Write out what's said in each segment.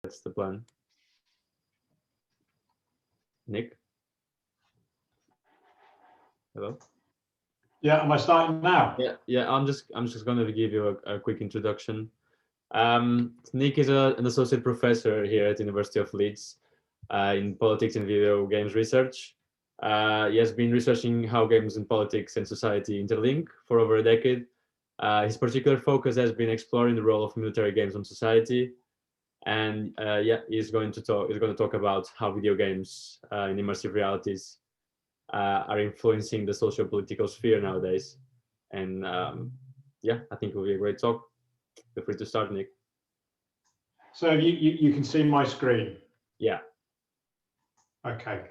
That's the plan. Nick? Hello? Yeah, am I starting now? Yeah. I'm just going to give you a quick introduction. Nick is an associate professor here at the University of Leeds in politics and video games research. He has been researching how games and politics and society interlink for over a decade. His particular focus has been exploring the role of military games on society, and he's going to talk about how video games in immersive realities are influencing the socio-political sphere nowadays. And I think it will be a great talk. Feel free to start, Nick. So you can see my screen? Yeah. Okay,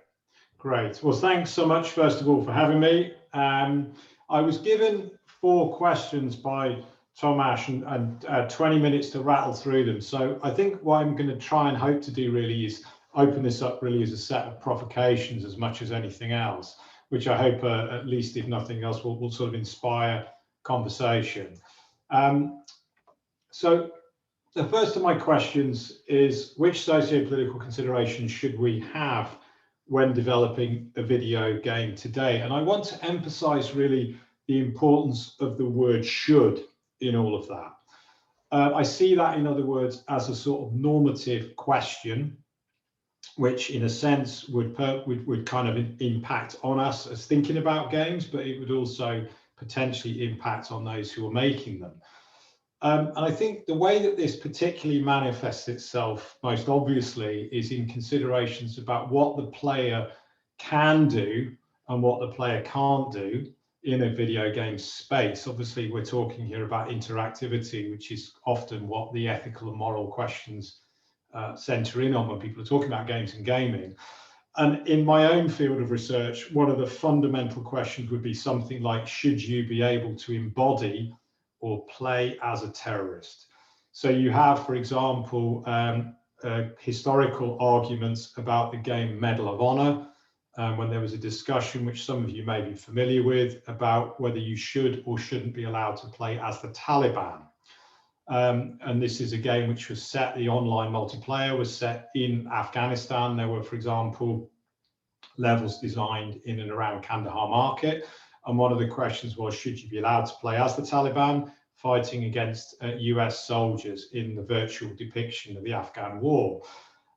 great. Well, thanks so much, first of all, for having me. I was given 4 questions by Tomasz and 20 minutes to rattle through them. So I think what I'm going to try and hope to do really is open this up really as a set of provocations as much as anything else, which I hope, at least if nothing else, will sort of inspire conversation. So the first of my questions is, which socio-political considerations should we have when developing a video game today? And I want to emphasize really the importance of the word should in all of that. I see that, in other words, as a sort of normative question, which in a sense would kind of impact on us as thinking about games, but it would also potentially impact on those who are making them. And I think the way that this particularly manifests itself most obviously is in considerations about what the player can do and what the player can't do in a video game space. Obviously, we're talking here about interactivity, which is often what the ethical and moral questions center in on when people are talking about games and gaming. And in my own field of research, one of the fundamental questions would be something like, should you be able to embody or play as a terrorist? So you have, for example, historical arguments about the game Medal of Honor, when there was a discussion, which some of you may be familiar with, about whether you should or shouldn't be allowed to play as the Taliban. And this is a game which was set, the online multiplayer was set in Afghanistan. There were, for example, levels designed in and around Kandahar market. And one of the questions was, should you be allowed to play as the Taliban fighting against US soldiers in the virtual depiction of the Afghan war?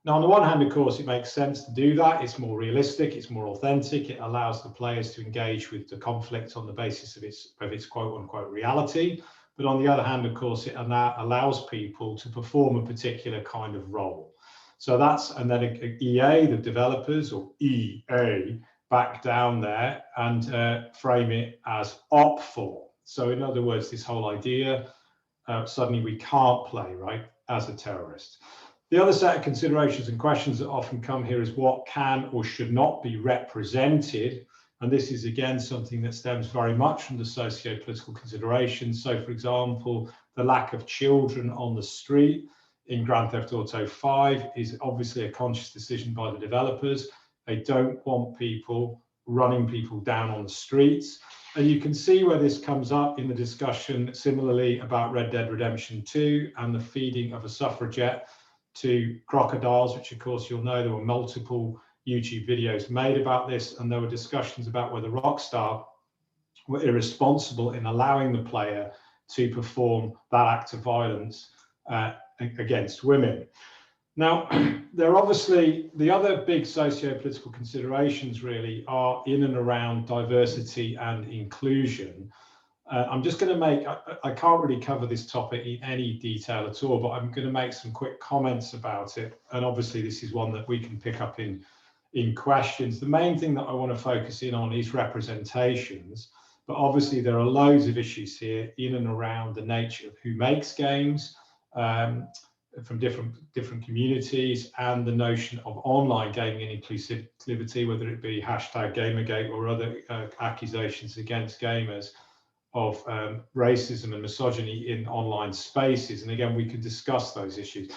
Now, on the one hand, of course, it makes sense to do that. It's more realistic, it's more authentic. It allows the players to engage with the conflict on the basis of its quote unquote reality. But on the other hand, of course, it allows people to perform a particular kind of role. So that's, and then EA, the developers, or EA, back down there and frame it as op for. So in other words, this whole idea, suddenly we can't play, right, as a terrorist. The other set of considerations and questions that often come here is what can or should not be represented. And this is, again, something that stems very much from the socio-political considerations. So, for example, the lack of children on the street in Grand Theft Auto 5 is obviously a conscious decision by the developers. They don't want people running people down on the streets. And you can see where this comes up in the discussion similarly about Red Dead Redemption 2 and the feeding of a suffragette to crocodiles, which of course you'll know there were multiple YouTube videos made about this, and there were discussions about whether Rockstar were irresponsible in allowing the player to perform that act of violence against women. Now, there are obviously the other big socio-political considerations really are in and around diversity and inclusion. I'm just going to make, I can't really cover this topic in any detail at all, but I'm going to make some quick comments about it. And obviously this is one that we can pick up in questions. The main thing that I want to focus in on is representations, but obviously there are loads of issues here in and around the nature of who makes games from different communities, and the notion of online gaming and inclusivity, whether it be hashtag Gamergate or other accusations against gamers of racism and misogyny in online spaces. And again, we could discuss those issues.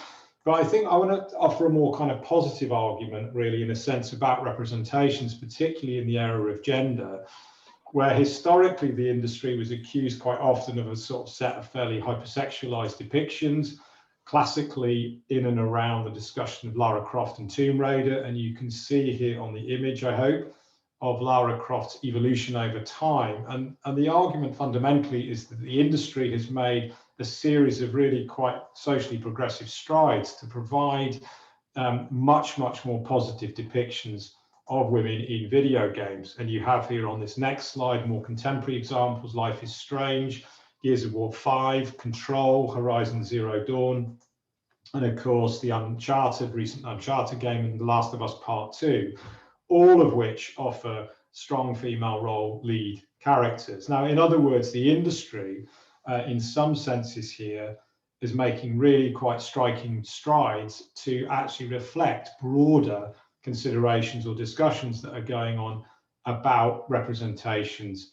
But I think I want to offer a more kind of positive argument, really, in a sense, about representations, particularly in the area of gender, where historically the industry was accused quite often of a sort of set of fairly hypersexualized depictions. classically in and around the discussion of Lara Croft and Tomb Raider. And you can see here on the image, I hope, of Lara Croft's evolution over time. And the argument fundamentally is that the industry has made a series of really quite socially progressive strides to provide much more positive depictions of women in video games. And you have here on this next slide more contemporary examples: Life is Strange, Gears of War 5, Control, Horizon Zero Dawn, and of course the recent Uncharted game, and The Last of Us Part 2, all of which offer strong female role lead characters. Now, in other words, the industry, in some senses here, is making really quite striking strides to actually reflect broader considerations or discussions that are going on about representations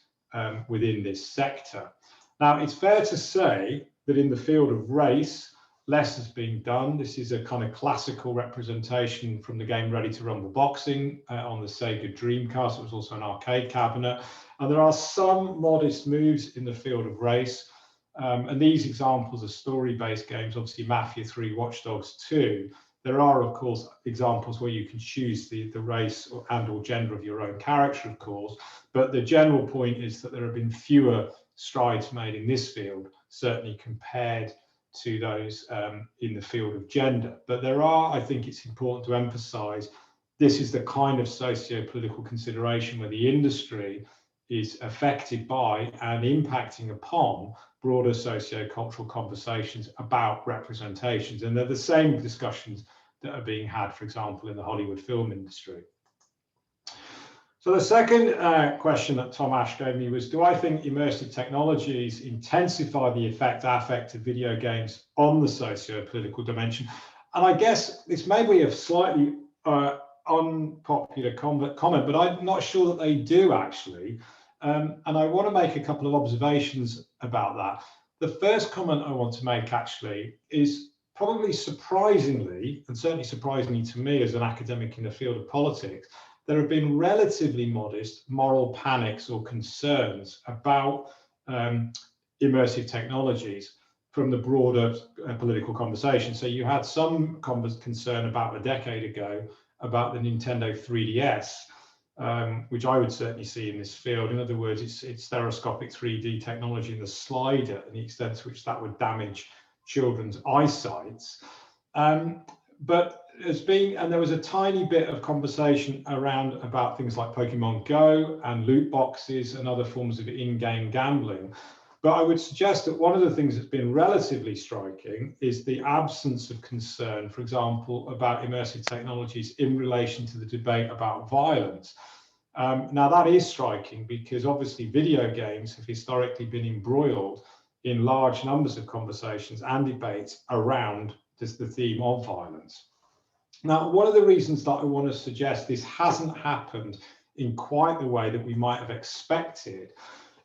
within this sector. Now, it's fair to say that in the field of race, less has been done. This is a kind of classical representation from the game Ready to Rumble Boxing on the Sega Dreamcast. It was also an arcade cabinet. And there are some modest moves in the field of race. And these examples are story-based games, obviously Mafia 3, Watch Dogs 2. There are, of course, examples where you can choose the race and/or gender of your own character, of course. But the general point is that there have been fewer strides made in this field, certainly compared to those in the field of gender. But there are, I think it's important to emphasize, this is the kind of socio-political consideration where the industry is affected by and impacting upon broader socio-cultural conversations about representations. And they're the same discussions that are being had, for example, in the Hollywood film industry. So the second question that Tom Ash gave me was, do I think immersive technologies intensify the affect of video games on the socio-political dimension? And I guess this may be a slightly unpopular comment, but I'm not sure that they do actually. And I want to make a couple of observations about that. The first comment I want to make actually is probably surprisingly, and certainly surprisingly to me as an academic in the field of politics, there have been relatively modest moral panics or concerns about immersive technologies from the broader political conversation. So you had some concern about a decade ago about the Nintendo 3DS, which I would certainly see in this field. In other words, it's stereoscopic 3D technology in the slider and the extent to which that would damage children's eyesights. But there was a tiny bit of conversation around about things like Pokemon Go and loot boxes and other forms of in-game gambling. But I would suggest that one of the things that's been relatively striking is the absence of concern, for example, about immersive technologies in relation to the debate about violence. Now that is striking because obviously video games have historically been embroiled in large numbers of conversations and debates around the theme of violence. Now, one of the reasons that I want to suggest this hasn't happened in quite the way that we might have expected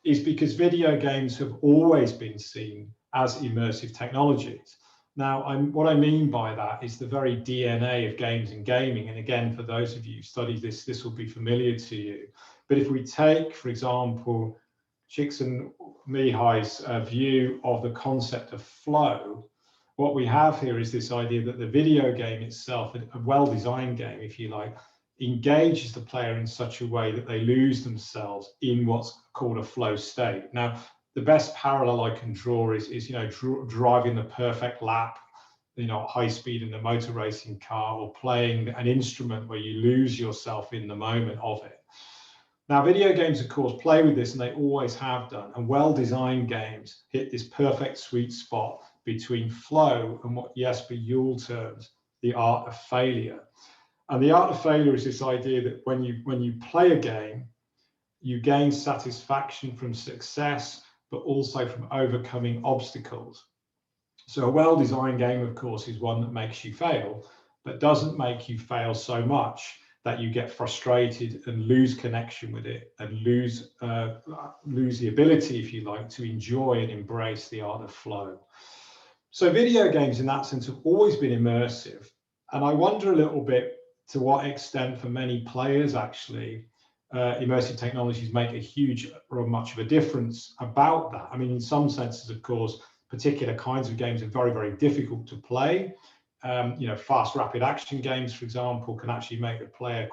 is because video games have always been seen as immersive technologies. Now, what I mean by that is the very DNA of games and gaming. And again, for those of you who study this, this will be familiar to you. But if we take, for example, Csikszentmihalyi's view of the concept of flow, what we have here is this idea that the video game itself, a well-designed game, if you like, engages the player in such a way that they lose themselves in what's called a flow state. Now, the best parallel I can draw is driving the perfect lap, high speed in the motor racing car, or playing an instrument where you lose yourself in the moment of it. Now, video games, of course, play with this, and they always have done. And well-designed games hit this perfect sweet spot between flow and what Jesper Juul terms the art of failure. And the art of failure is this idea that when you play a game, you gain satisfaction from success, but also from overcoming obstacles. So a well-designed game, of course, is one that makes you fail, but doesn't make you fail so much that you get frustrated and lose connection with it and lose the ability, if you like, to enjoy and embrace the art of flow. So video games in that sense have always been immersive. And I wonder a little bit to what extent for many players, actually, immersive technologies make a huge or much of a difference about that. I mean, in some senses, of course, particular kinds of games are very, very difficult to play. You know, fast, rapid action games, for example, can actually make the player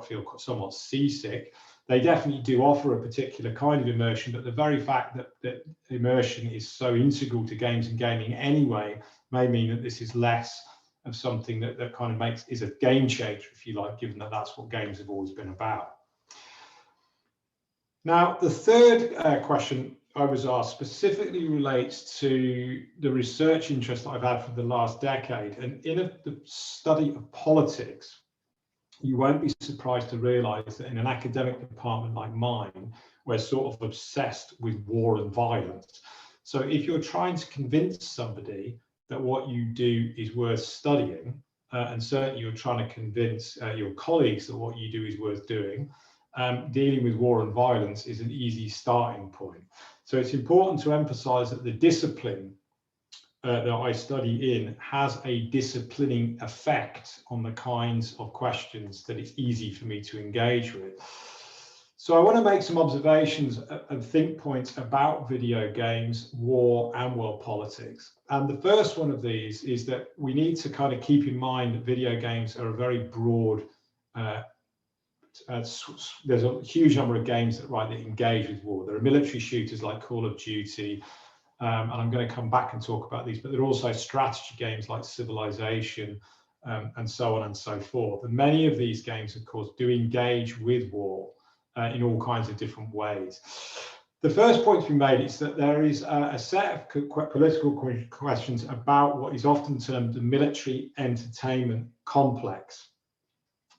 feel somewhat seasick. They definitely do offer a particular kind of immersion, but the very fact that immersion is so integral to games and gaming anyway may mean that this is less of something that kind of is a game changer, if you like, given that that's what games have always been about. Now, the third question I was asked specifically relates to the research interest that I've had for the last decade. And in the study of politics, you won't be surprised to realize that in an academic department like mine, we're sort of obsessed with war and violence. So if you're trying to convince somebody that what you do is worth studying, and certainly you're trying to convince your colleagues that what you do is worth doing, dealing with war and violence is an easy starting point. So it's important to emphasize that the discipline that I study in has a disciplining effect on the kinds of questions that it's easy for me to engage with. So I want to make some observations and think points about video games, war, and world politics. And the first one of these is that we need to kind of keep in mind that video games are a very broad, there's a huge number of games that engage with war. There are military shooters like Call of Duty, and I'm going to come back and talk about these, but there are also strategy games like Civilization, and so on and so forth. And many of these games, of course, do engage with war in all kinds of different ways. The first point to be made is that there is a set of political questions about what is often termed the military entertainment complex.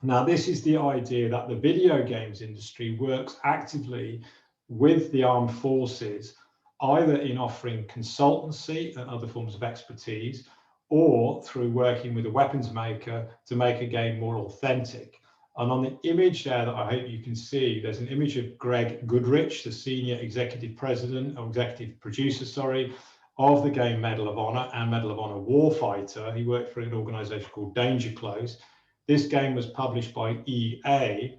Now, this is the idea that the video games industry works actively with the armed forces, either in offering consultancy and other forms of expertise, or through working with a weapons maker to make a game more authentic. And on the image there that I hope you can see, there's an image of Greg Goodrich, the senior executive president, or executive producer, sorry, of the game Medal of Honor and Medal of Honor Warfighter. He worked for an organization called Danger Close. This game was published by EA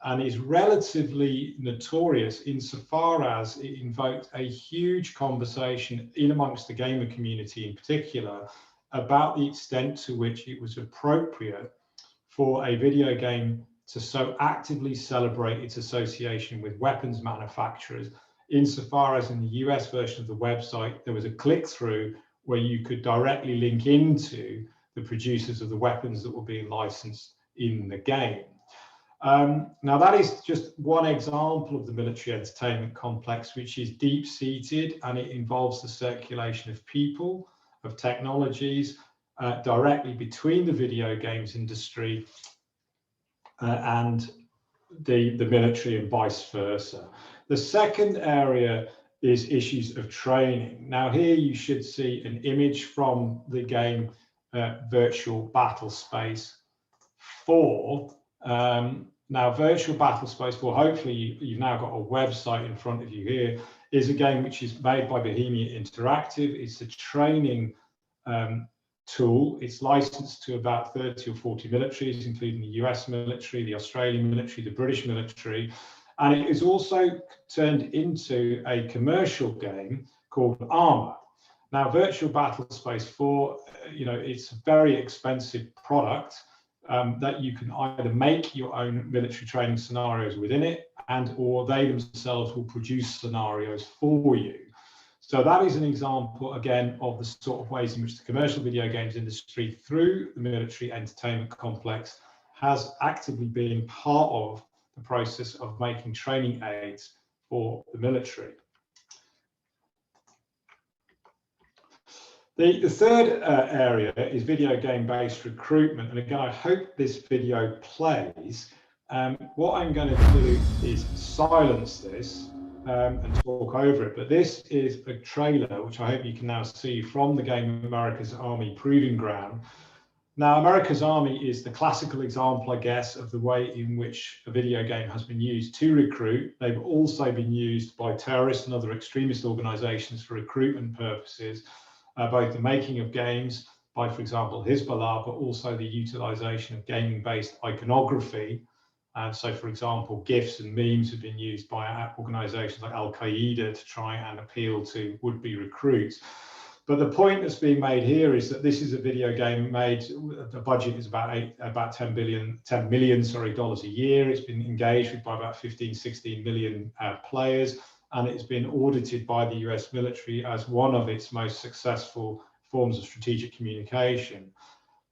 and is relatively notorious insofar as it invoked a huge conversation in amongst the gamer community in particular about the extent to which it was appropriate for a video game to so actively celebrate its association with weapons manufacturers, insofar as in the US version of the website, there was a click-through where you could directly link into the producers of the weapons that were being licensed in the game. Now, that is just one example of the military entertainment complex, which is deep-seated, and it involves the circulation of people, of technologies, directly between the video games industry and the military and vice versa. The second area is issues of training. Now, here you should see an image from the game Virtual Battlespace 4. Now, Virtual Battlespace 4, hopefully you've now got a website in front of you here, is a game which is made by Bohemia Interactive. It's a training tool. It's licensed to about 30 or 40 militaries, including the US military, the Australian military, the British military. And it is also turned into a commercial game called Armour. Now, Virtual Battlespace 4, it's a very expensive product that you can either make your own military training scenarios within it, or they themselves will produce scenarios for you. So that is an example, again, of the sort of ways in which the commercial video games industry, through the military entertainment complex, has actively been part of the process of making training aids for the military. The third area is video game-based recruitment. And again, I hope this video plays. What I'm going to do is silence this and talk over it. But this is a trailer, which I hope you can now see, from the game America's Army Proving Ground. Now, America's Army is the classical example, I guess, of the way in which a video game has been used to recruit. They've also been used by terrorists and other extremist organizations for recruitment purposes, both the making of games by, for example, Hezbollah, but also the utilization of gaming-based iconography. So, for example, GIFs and memes have been used by organizations like Al-Qaeda to try and appeal to would-be recruits. But the point that's being made here is that this is a video game made, the budget is about $10 million dollars a year. It's been engaged with by about 16 million players, and it's been audited by the US military as one of its most successful forms of strategic communication.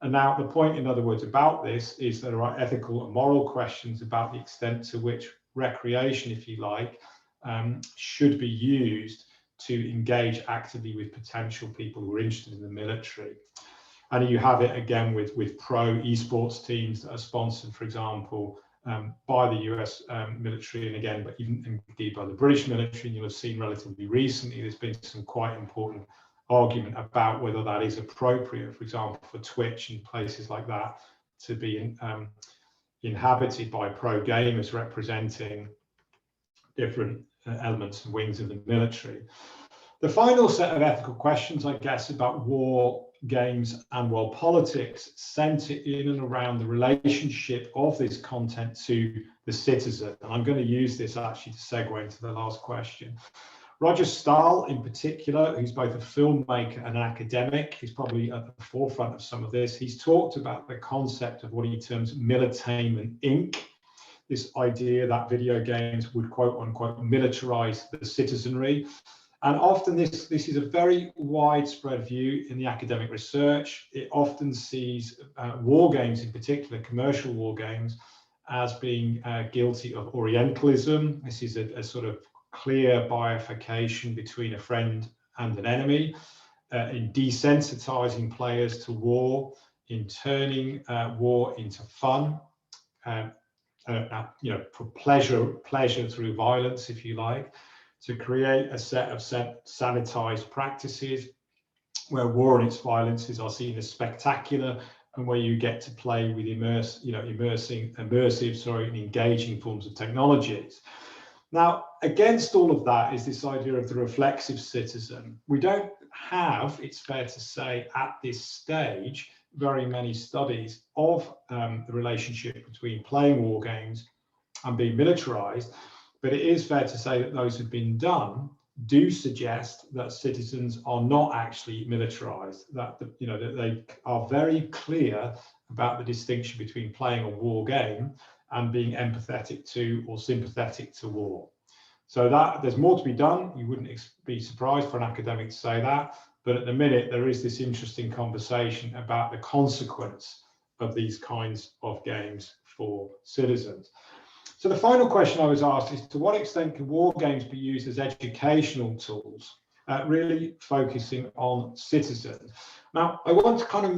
And now the point, in other words, about this is there are ethical and moral questions about the extent to which recreation, if you like, should be used to engage actively with potential people who are interested in the military. And you have it again with pro esports teams that are sponsored, for example, by the US military, and again, but even indeed by the British military. And you'll have seen relatively recently, there's been some quite important argument about whether that is appropriate, for example, for Twitch and places like that to be inhabited by pro gamers representing different elements and wings of the military. The final set of ethical questions, I guess, about war games and world politics center in and around the relationship of this content to the citizen. And I'm going to use this actually to segue into the last question. Roger Stahl, in particular, who's both a filmmaker and an academic, he's probably at the forefront of some of this. He's talked about the concept of what he terms militainment Inc., this idea that video games would quote unquote militarize the citizenry. And often this is a very widespread view in the academic research. It often sees war games, in particular commercial war games, as being guilty of Orientalism. This is a sort of clear bifurcation between a friend and an enemy, in desensitizing players to war, in turning war into fun, for pleasure through violence, if you like, to create a set of sanitized practices where war and its violences are seen as spectacular, and where you get to play with immersive and engaging forms of technologies. Now, against all of that is this idea of the reflexive citizen. We don't have, it's fair to say, at this stage, very many studies of the relationship between playing war games and being militarized, but it is fair to say that those who've been done do suggest that citizens are not actually militarized, that that they are very clear about the distinction between playing a war game and being empathetic to or sympathetic to war. So that there's more to be done. You wouldn't be surprised for an academic to say that, but at the minute there is this interesting conversation about the consequence of these kinds of games for citizens. So the final question I was asked is, to what extent can war games be used as educational tools, really focusing on citizens? Now, I want to kind of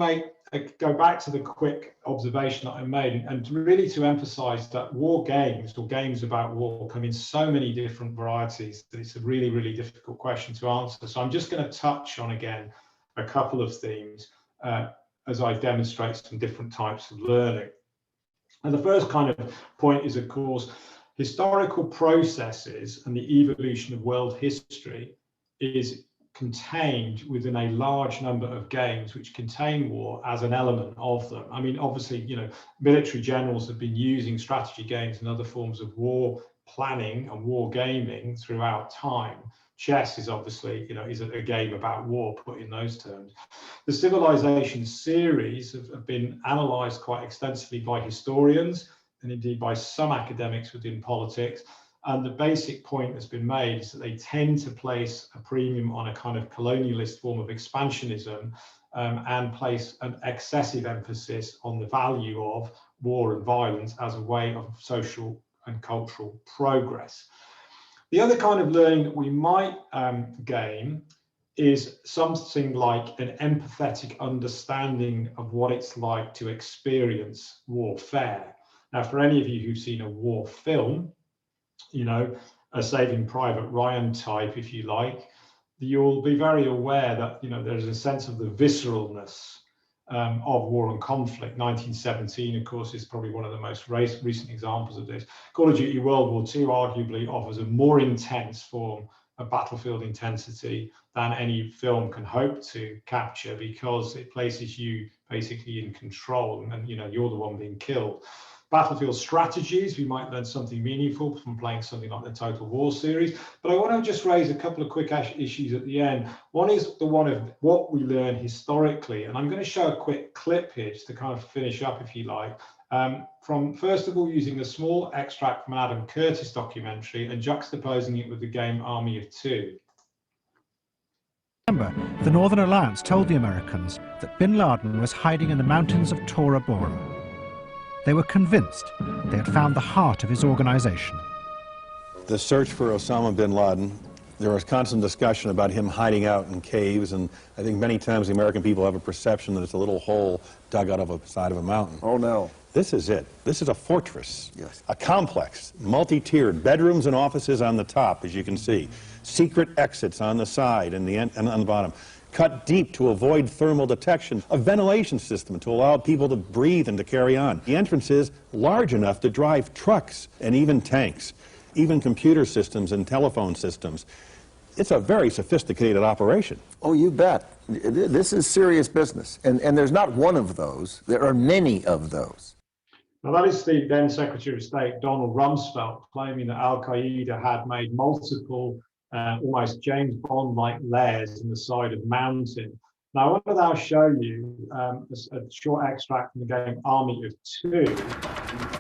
go back to the quick observation that I made, and really to emphasize that war games, or games about war, come in so many different varieties that it's a really, really difficult question to answer. So I'm just going to touch on, again, a couple of themes as I demonstrate some different types of learning. And the first kind of point is, of course, historical processes and the evolution of world history is contained within a large number of games which contain war as an element of them. I mean, obviously, military generals have been using strategy games and other forms of war planning and war gaming throughout time. Chess is obviously, is a game about war, put in those terms. The Civilization series have been analysed quite extensively by historians and indeed by some academics within politics. And the basic point that's been made is that they tend to place a premium on a kind of colonialist form of expansionism and place an excessive emphasis on the value of war and violence as a way of social and cultural progress. The other kind of learning that we might gain is something like an empathetic understanding of what it's like to experience warfare. Now, for any of you who've seen a war film, a Saving Private Ryan type, if you like, you'll be very aware that there's a sense of the visceralness of war and conflict. 1917, of course, is probably one of the most recent examples of this. Call of Duty World War II arguably offers a more intense form of battlefield intensity than any film can hope to capture, because it places you basically in control, and you're the one being killed. battlefield strategies. We might learn something meaningful from playing something like the Total War series. But I want to just raise a couple of quick issues at the end. One is the one of what we learn historically. And I'm going to show a quick clip here just to kind of finish up, if you like, from, first of all, using a small extract from an Adam Curtis documentary and juxtaposing it with the game Army of Two. Remember, the Northern Alliance told the Americans that bin Laden was hiding in the mountains of Tora Bora. They were convinced they had found the heart of his organization. The search for Osama bin Laden, there was constant discussion about him hiding out in caves, and I think many times the American people have a perception that it's a little hole dug out of the side of a mountain. Oh, no. This is it. This is a fortress, yes. A complex, multi-tiered, bedrooms and offices on the top, as you can see, secret exits on the side and on the bottom, cut deep to avoid thermal detection, a ventilation system to allow people to breathe and to carry on. The entrance is large enough to drive trucks and even tanks, even computer systems and telephone systems. It's a very sophisticated operation. Oh, you bet. This is serious business. And there's not one of those. There are many of those. Now, that is the then Secretary of State, Donald Rumsfeld, claiming that Al-Qaeda had made multiple, almost James Bond-like layers in the side of the mountain. Now, I want to now show you a short extract from the game Army of Two.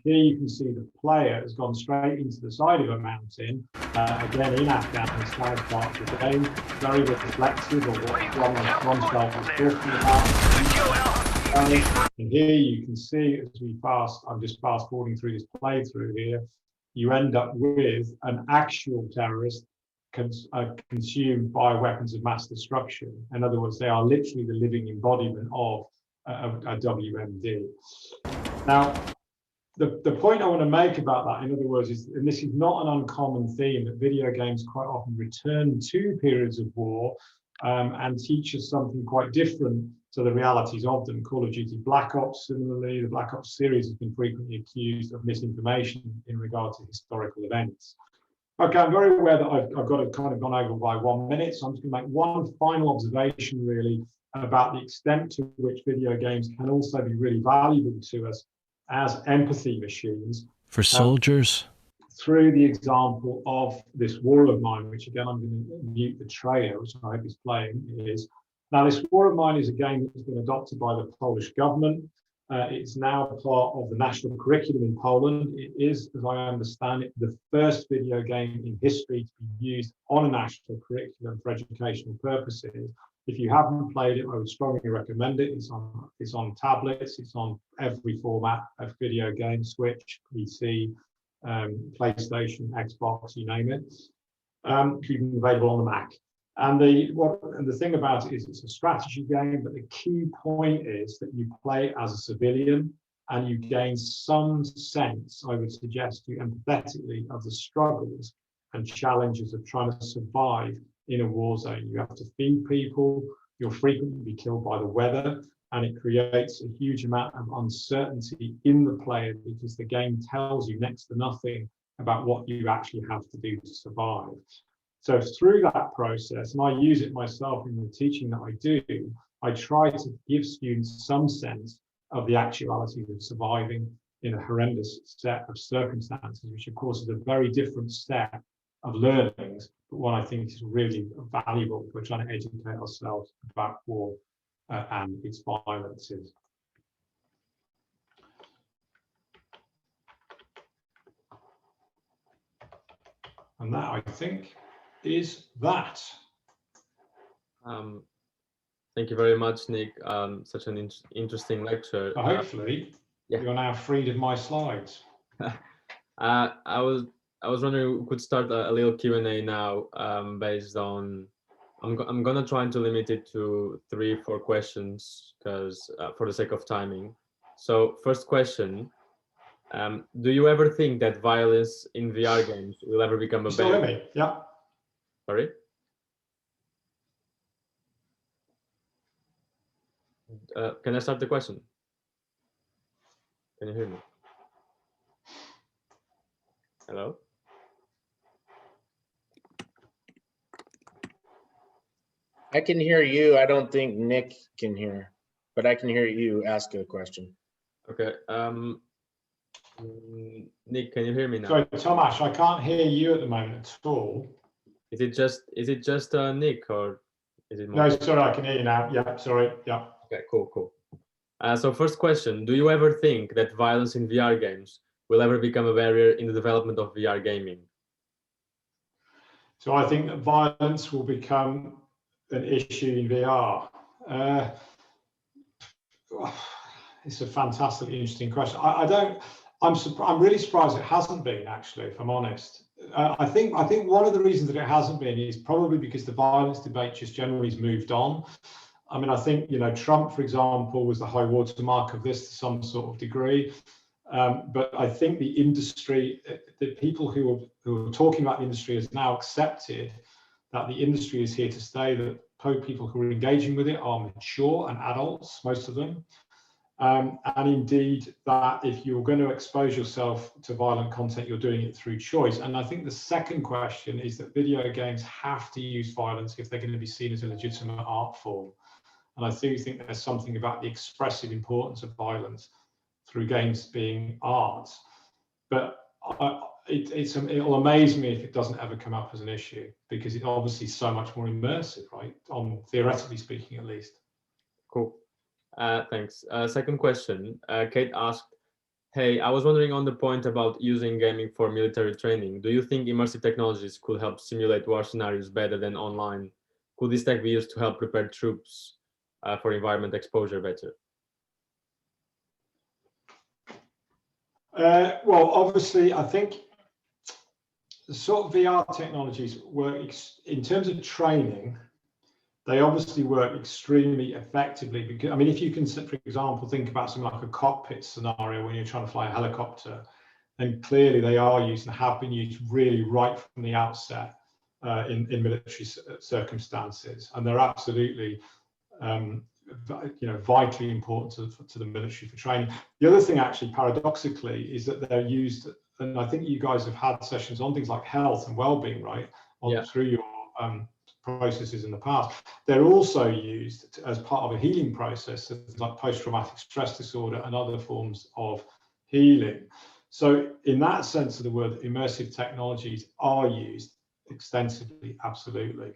Here you can see the player has gone straight into the side of a mountain, again in Afghanistan, part of the game, very reflective of what Rumsfeld was talking about. And here you can see, as I'm just fast forwarding through this playthrough here, you end up with an actual terrorist consumed by weapons of mass destruction. In other words, they are literally the living embodiment of a WMD. Now, the point I want to make about that, in other words, is, and this is not an uncommon theme, that video games quite often return to periods of war and teach us something quite different to the realities of them. Call of Duty Black Ops, similarly, the Black Ops series has been frequently accused of misinformation in regard to historical events. Okay, I'm very aware that I've got to kind of gone over by 1 minute, so I'm just going to make one final observation, really, about the extent to which video games can also be really valuable to us as empathy machines. For soldiers? Through the example of this War of Mine, which again, I'm going to mute the trailer, which I hope is playing, now this War of Mine is a game that has been adopted by the Polish government. It's now part of the national curriculum in Poland. It is, as I understand it, the first video game in history to be used on a national curriculum for educational purposes. If you haven't played it, I would strongly recommend it. It's on tablets, it's on every format of video game, Switch, PC, PlayStation, Xbox, you name it. Even available on the Mac. And the thing about it is it's a strategy game, but the key point is that you play as a civilian and you gain some sense, I would suggest to you empathetically, of the struggles and challenges of trying to survive in a war zone. You have to feed people, you'll frequently be killed by the weather, and it creates a huge amount of uncertainty in the player because the game tells you next to nothing about what you actually have to do to survive. So through that process, and I use it myself in the teaching that I do, I try to give students some sense of the actualities of surviving in a horrendous set of circumstances, which of course is a very different set of learnings, but one I think is really valuable if we're trying to educate ourselves about war and its violences. And that, I think, is that. Thank you very much, Nick. Such an interesting lecture. Hopefully, you're now freed of my slides. I was wondering we could start a little Q&A now, based on. I'm gonna try to limit it to 3-4 questions because for the sake of timing. So first question. Do you ever think that violence in VR games will ever become a Still hear me? Yeah. Sorry? Can I start the question? Can you hear me? Hello? I can hear you. I don't think Nick can hear, but I can hear you ask a question. Okay. Nick, can you hear me now? Sorry, Tomasz, I can't hear you at the moment at all. Is it just Nick, or is it No, more? sorry, I can hear you now. Yeah, sorry. Yeah. Okay, cool. So first question, do you ever think that violence in VR games will ever become a barrier in the development of VR gaming? So I think that violence will become an issue in VR. It's a fantastically interesting question. I'm really surprised it hasn't been, actually, if I'm honest. I think one of the reasons that it hasn't been is probably because the violence debate just generally has moved on. I mean, I think, Trump, for example, was the high watermark of this to some sort of degree. But I think the industry, the people who are talking about the industry has now accepted that the industry is here to stay, that people who are engaging with it are mature and adults, most of them. And indeed, that if you're going to expose yourself to violent content, you're doing it through choice. And I think the second question is that video games have to use violence if they're going to be seen as a legitimate art form. And I do think there's something about the expressive importance of violence through games being art. But it'll amaze me if it doesn't ever come up as an issue, because it's obviously so much more immersive, right? Theoretically speaking, at least. Cool. Thanks. Second question, Kate asked, hey, I was wondering on the point about using gaming for military training. Do you think immersive technologies could help simulate war scenarios better than online? Could this tech be used to help prepare troops for environment exposure better? Well, obviously, I think the sort of VR technologies work in terms of training. They obviously work extremely effectively because, I mean, if you can, for example, think about something like a cockpit scenario when you're trying to fly a helicopter, then clearly they are used and have been used really right from the outset in military circumstances, and they're absolutely vitally important to the military for training. The other thing, actually, paradoxically, is that they're used, and I think you guys have had sessions on things like health and well-being, right? Through your processes in the past. They're also used as part of a healing process, like post-traumatic stress disorder and other forms of healing. So in that sense of the word, immersive technologies are used extensively, absolutely.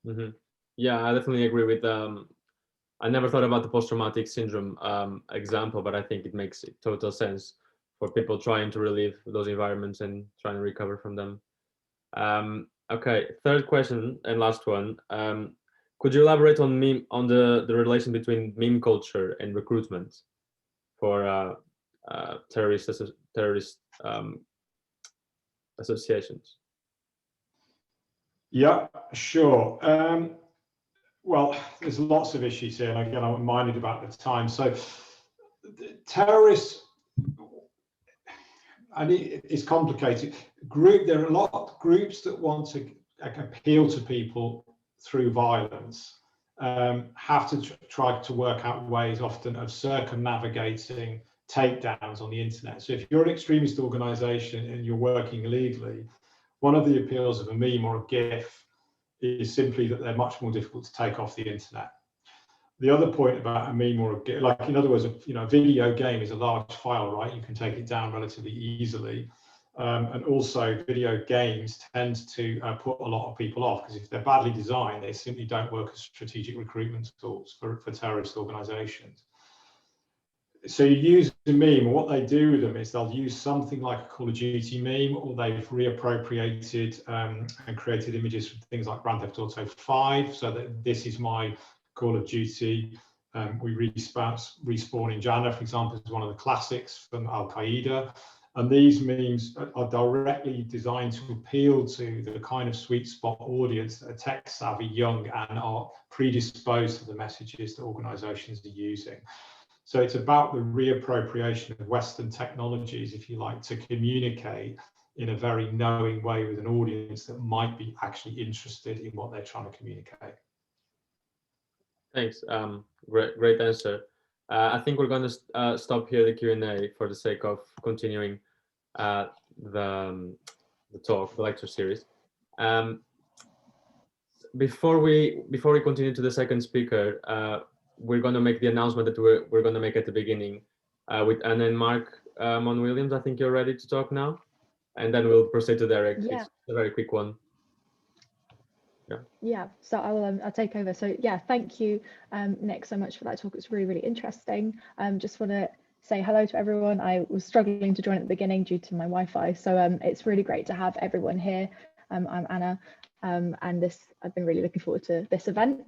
Mm-hmm. Yeah, I definitely agree with I never thought about the post-traumatic syndrome example, but I think it makes total sense for people trying to relieve those environments and trying to recover from them. Okay, third question and last one. Could you elaborate on the relation between meme culture and recruitment for terrorist associations? Yeah, sure. Well, there's lots of issues here, and again, I'm reminded about the time. So, terrorists, and it's complicated. There are a lot of groups that want to appeal to people through violence, have to try to work out ways often of circumnavigating takedowns on the internet. So if you're an extremist organization and you're working illegally, one of the appeals of a meme or a GIF is simply that they're much more difficult to take off the internet. The other point about a meme or a GIF, like in other words, a video game is a large file, right? You can take it down relatively easily. And also video games tend to put a lot of people off, because if they're badly designed, they simply don't work as strategic recruitment tools for terrorist organizations. So you use a meme, and what they do with them is they'll use something like a Call of Duty meme, or they've reappropriated and created images from things like Grand Theft Auto 5, so that this is my Call of Duty. We respawn in Jannah, for example, is one of the classics from Al Qaeda. And these memes are directly designed to appeal to the kind of sweet spot audience that are tech savvy, young, and are predisposed to the messages that organizations are using. So it's about the reappropriation of Western technologies, if you like, to communicate in a very knowing way with an audience that might be actually interested in what they're trying to communicate. Thanks. Great answer. I think we're going to stop here the Q&A for the sake of continuing the talk, the lecture series. Before we continue to the second speaker, we're going to make the announcement that we're going to make at the beginning. And then Mark, Mon Williams, I think you're ready to talk now. And then we'll proceed to Derek. Yeah. It's a very quick one. Yeah, so I'll take over. So yeah, thank you, Nick, so much for that talk. It's really, really interesting. Just want to say hello to everyone. I was struggling to join at the beginning due to my Wi-Fi, so it's really great to have everyone here. I'm Anna, and I've been really looking forward to this event.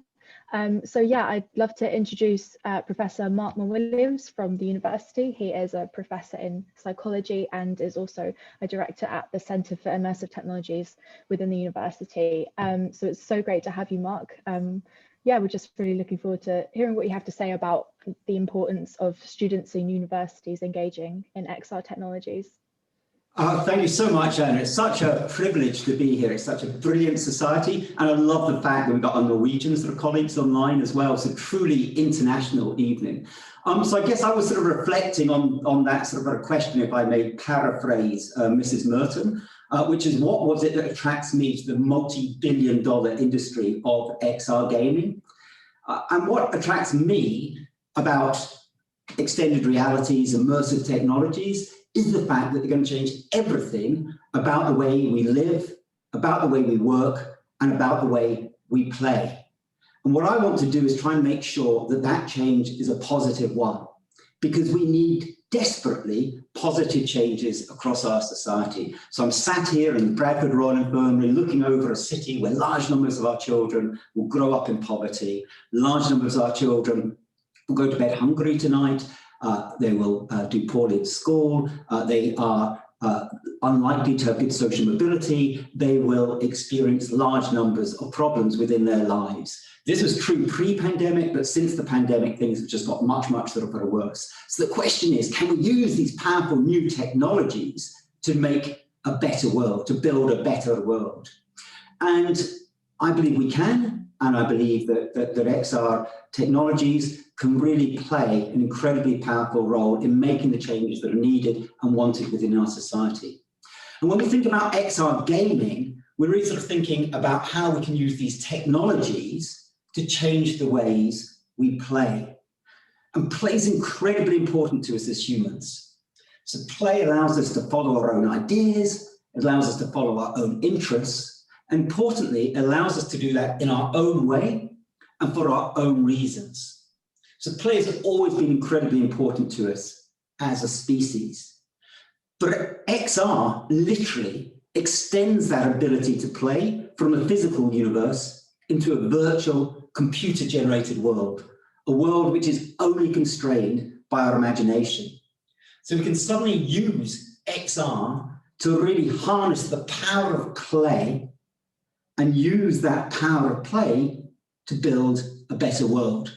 So yeah, I'd love to introduce Professor Mark Mon Williams from the university. He is a professor in psychology and is also a director at the Centre for Immersive Technologies within the university. So it's so great to have you, Mark. Yeah, we're just really looking forward to hearing what you have to say about the importance of students in universities engaging in XR technologies. Thank you so much, Anna. It's such a privilege to be here. It's such a brilliant society. And I love the fact that we've got our Norwegian sort of colleagues online as well. It's a truly international evening. So I guess I was sort of reflecting on that sort of a question, if I may paraphrase Mrs. Merton, which is what was it that attracts me to the multi-billion-dollar industry of XR gaming? And what attracts me about extended realities, immersive technologies, is the fact that they're going to change everything about the way we live, about the way we work, and about the way we play. And what I want to do is try and make sure that that change is a positive one, because we need desperately positive changes across our society. So I'm sat here in Bradford Royal Infirmary looking over a city where large numbers of our children will grow up in poverty, large numbers of our children will go to bed hungry tonight, they will do poorly at school, they are unlikely to have good social mobility, they will experience large numbers of problems within their lives. This was true pre-pandemic, but since the pandemic, things have just got much, much sort of worse. So the question is, can we use these powerful new technologies to make a better world, to build a better world? And I believe we can, and I believe that XR technologies can really play an incredibly powerful role in making the changes that are needed and wanted within our society. And when we think about XR gaming, we're really sort of thinking about how we can use these technologies to change the ways we play. And play is incredibly important to us as humans. So play allows us to follow our own ideas, it allows us to follow our own interests, and importantly, it allows us to do that in our own way and for our own reasons. So play has always been incredibly important to us as a species. But XR literally extends that ability to play from a physical universe into a virtual computer-generated world, a world which is only constrained by our imagination. So we can suddenly use XR to really harness the power of play and use that power of play to build a better world.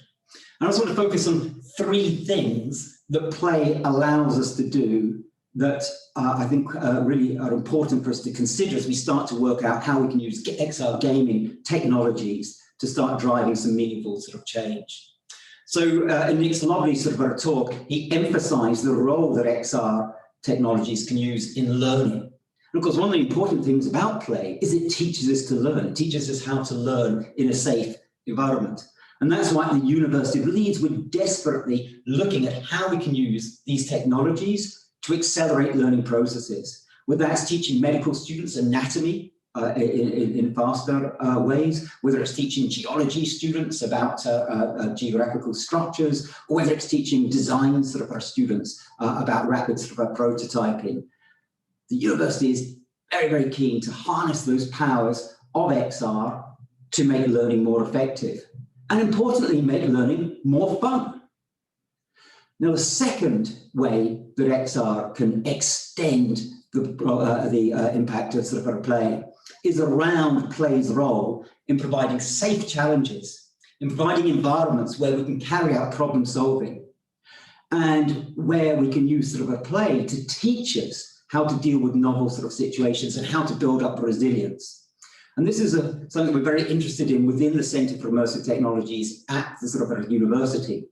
And I just want to focus on three things that play allows us to do that I think really are important for us to consider as we start to work out how we can use XR gaming technologies to start driving some meaningful sort of change. So in Nick's lovely sort of talk, he emphasized the role that XR technologies can use in learning. And of course, one of the important things about play is it teaches us to learn. It teaches us how to learn in a safe environment. And that's why at the University of Leeds, we're desperately looking at how we can use these technologies to accelerate learning processes, whether that's teaching medical students anatomy in faster ways, whether it's teaching geology students about geographical structures, or whether it's teaching design sort of our students about rapid sort of prototyping. The university is very, very keen to harness those powers of XR to make learning more effective. And importantly, make learning more fun. Now, the second way that XR can extend the impact of sort of play is around play's role in providing safe challenges, in providing environments where we can carry out problem solving, and where we can use sort of a play to teach us how to deal with novel sort of situations and how to build up resilience. And this is something we're very interested in within the Centre for Immersive Technologies at the sort of university.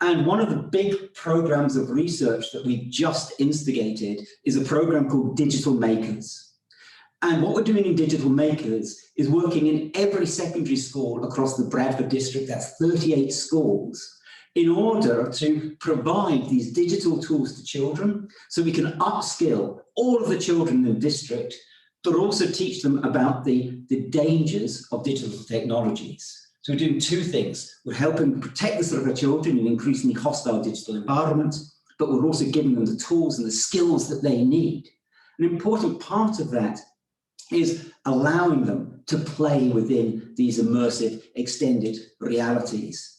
And one of the big programs of research that we've just instigated is a program called Digital Makers. And what we're doing in Digital Makers is working in every secondary school across the Bradford district, that's 38 schools, in order to provide these digital tools to children so we can upskill all of the children in the district, but also teach them about the dangers of digital technologies. So we're doing two things. We're helping protect the sort of our children in increasingly hostile digital environments, but we're also giving them the tools and the skills that they need. An important part of that is allowing them to play within these immersive extended realities.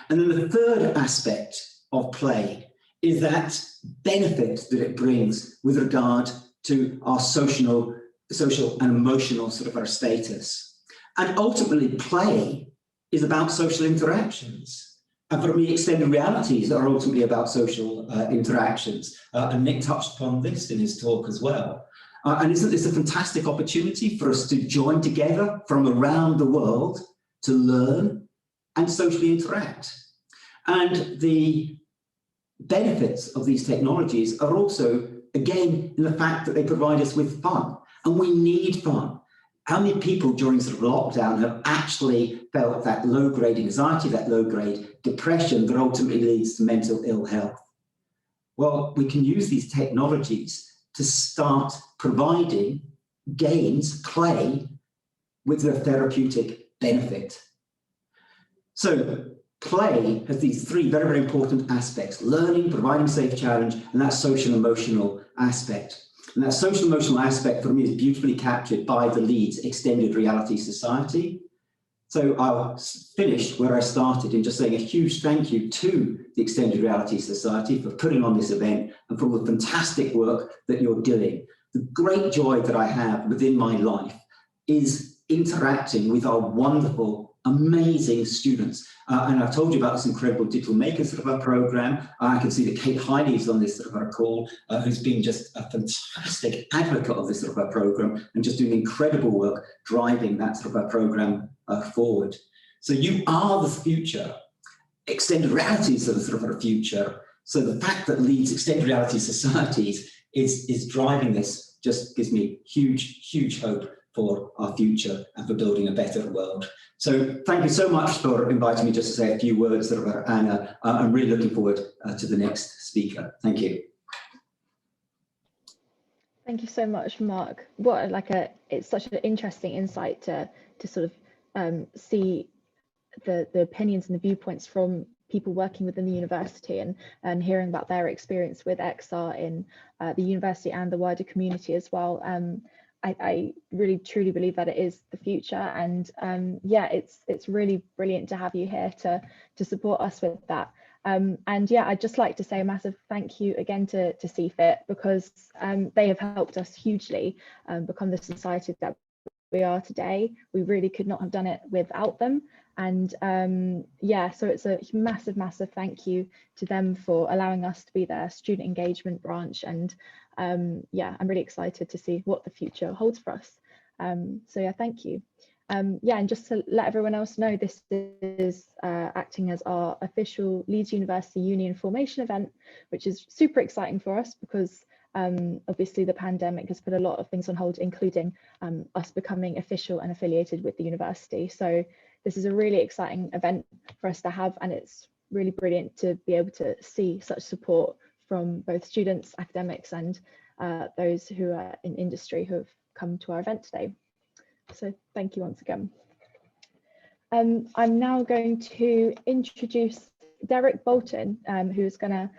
And then the third aspect of play is that benefit that it brings with regard to our social and emotional sort of our status. And ultimately, play is about social interactions. And for me, extended realities are ultimately about social interactions. And Nick touched upon this in his talk as well. And isn't this a fantastic opportunity for us to join together from around the world to learn and socially interact? And the benefits of these technologies are also, again, in the fact that they provide us with fun. And we need fun. How many people during sort of lockdown have actually felt that low-grade anxiety, that low-grade depression that ultimately leads to mental ill health? Well, we can use these technologies to start providing games, play, with a therapeutic benefit. So play has these three very, very important aspects: learning, providing safe challenge, and that social emotional aspect. And that social emotional aspect for me is beautifully captured by the Leeds Extended Reality Society. So I'll finish where I started in just saying a huge thank you to the Extended Reality Society for putting on this event and for all the fantastic work that you're doing. The great joy that I have within my life is interacting with our wonderful, amazing students. And I've told you about this incredible Digital Makers sort of our program. I can see that Kate Heine is on this sort of our call, who's been just a fantastic advocate of this sort of our program and just doing incredible work driving that sort of our program forward. So you are the future. Extended realities are the sort of our future. So the fact that Leeds Extended Reality Societies is driving this just gives me huge, huge hope for our future and for building a better world. So thank you so much for inviting me just to say a few words about Anna. I'm really looking forward to the next speaker. Thank you. Thank you so much, Mark. What it's such an interesting insight to sort of see the opinions and the viewpoints from people working within the university and hearing about their experience with XR in the university and the wider community as well. I really truly believe that it is the future, and yeah, it's really brilliant to have you here to support us with that. And yeah, I'd just like to say a massive thank you again to CFIT, because they have helped us hugely become the society that we are today. We really could not have done it without them. And yeah, so it's a massive, massive thank you to them for allowing us to be their student engagement branch. And yeah, I'm really excited to see what the future holds for us. So yeah, thank you. Yeah, and just to let everyone else know, this is acting as our official Leeds University Union formation event, which is super exciting for us because obviously the pandemic has put a lot of things on hold, including us becoming official and affiliated with the university. So this is a really exciting event for us to have, and it's really brilliant to be able to see such support from both students, academics, and those who are in industry who have come to our event today. So thank you once again. I'm now going to introduce Derek Bolton, who's going to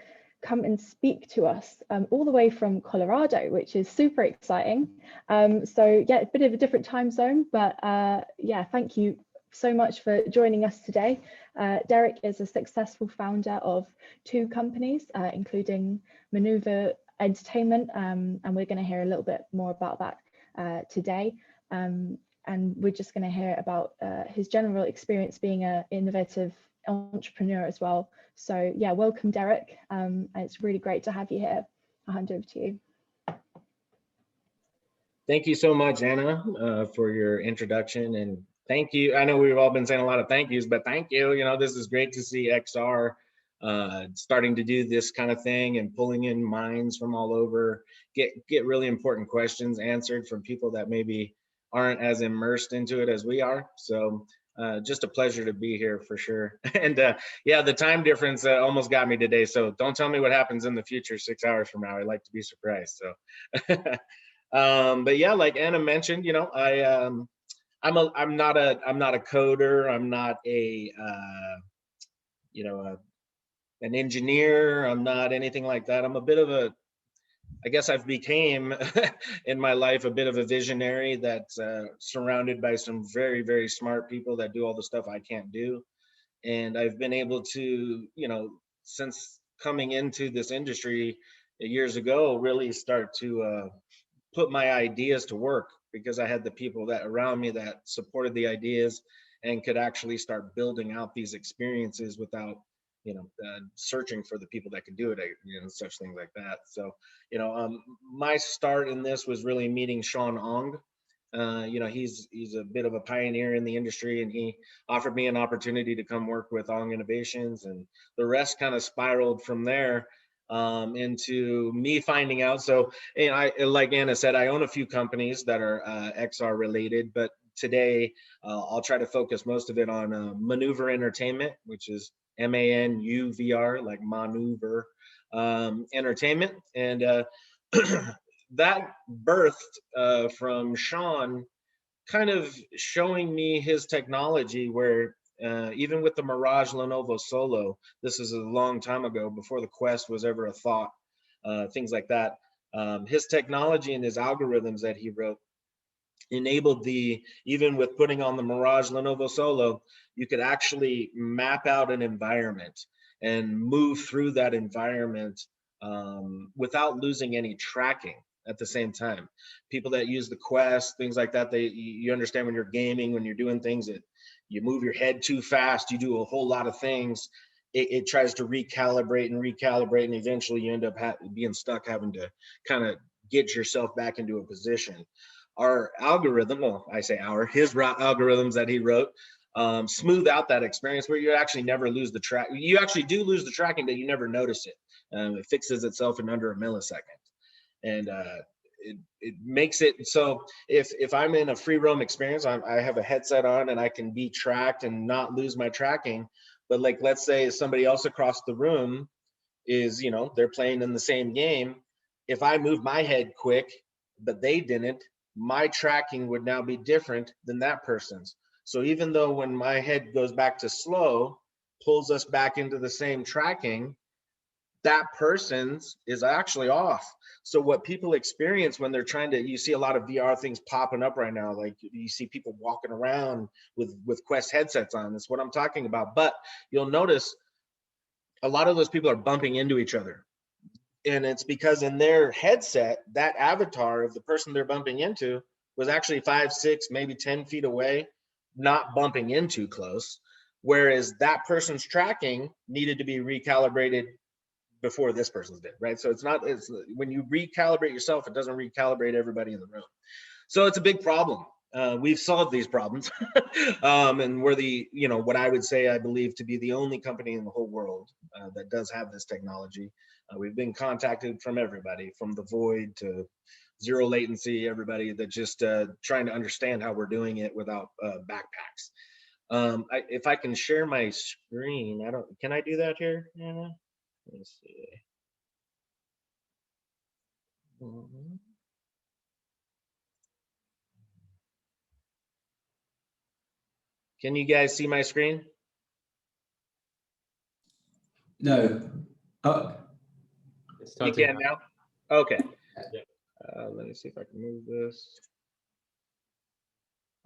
come and speak to us all the way from Colorado, which is super exciting. So yeah, a bit of a different time zone, but yeah, thank you so much for joining us today. Derek is a successful founder of 2 companies, including Maneuver Entertainment, and we're going to hear a little bit more about that today. And we're just going to hear about his general experience being an innovative entrepreneur as well. So yeah, welcome Derek. It's really great to have you here. I'll hand over to you. Thank you so much, Anna, for your introduction, and thank you. I know we've all been saying a lot of thank yous, but thank you. You know, this is great to see XR starting to do this kind of thing and pulling in minds from all over, get really important questions answered from people that maybe aren't as immersed into it as we are. So Just a pleasure to be here for sure. And yeah, the time difference almost got me today. So don't tell me what happens in the future 6 hours from now. I like to be surprised. So, but yeah, like Anna mentioned, you know, I'm not a coder. I'm not a you know an engineer. I'm not anything like that. I'm a bit of a, I guess I've became in my life a bit of a visionary that's surrounded by some very, very smart people that do all the stuff I can't do. And I've been able to, you know, since coming into this industry years ago, really start to put my ideas to work, because I had the people that around me that supported the ideas and could actually start building out these experiences without, you know, searching for the people that could do it, you know, such things like that. So, you know, my start in this was really meeting Sean Ong. You know, he's a bit of a pioneer in the industry, and he offered me an opportunity to come work with Ong Innovations, and the rest kind of spiraled from there into me finding out. So, and I, like Anna said, I own a few companies that are XR related, but today I'll try to focus most of it on Maneuver Entertainment, which is MANUVR, like maneuver entertainment. And that birthed from Sean kind of showing me his technology, where even with the Mirage Lenovo Solo, this is a long time ago, before the Quest was ever a thought, things like that. His technology and his algorithms that he wrote enabled even with putting on the Mirage Lenovo Solo, you could actually map out an environment and move through that environment without losing any tracking at the same time. People that use the Quest, things like that, you understand when you're gaming, when you're doing things that you move your head too fast, you do a whole lot of things, it tries to recalibrate, and eventually you end up being stuck, having to kind of get yourself back into a position. Our algorithm, well, I say his algorithms that he wrote, smooth out that experience where you actually never lose the track. You actually do lose the tracking, but you never notice it. It fixes itself in under a millisecond. And it makes it so if I'm in a free roam experience, I have a headset on and I can be tracked and not lose my tracking. But like, let's say somebody else across the room is, you know, they're playing in the same game. If I move my head quick, but they didn't, my tracking would now be different than that person's. So even though when my head goes back to slow, pulls us back into the same tracking, that person's is actually off. So what people experience when they're trying to, you see a lot of VR things popping up right now, like you see people walking around with Quest headsets on. That's what I'm talking about. But you'll notice a lot of those people are bumping into each other. And it's because in their headset, that avatar of the person they're bumping into was actually 5, 6, maybe 10 feet away, not bumping in too close. Whereas that person's tracking needed to be recalibrated before this person's did, right? So it's when you recalibrate yourself, it doesn't recalibrate everybody in the room. So it's a big problem. We've solved these problems, and we're you know, what I would say, I believe to be the only company in the whole world that does have this technology. We've been contacted from everybody, from the Void to zero latency, everybody that just trying to understand how we're doing it without backpacks. If I can share my screen, can I do that here, Anna? Let's see. Can you guys see my screen? No. Oh. You can now? Okay. Yeah. Let me see if I can move this.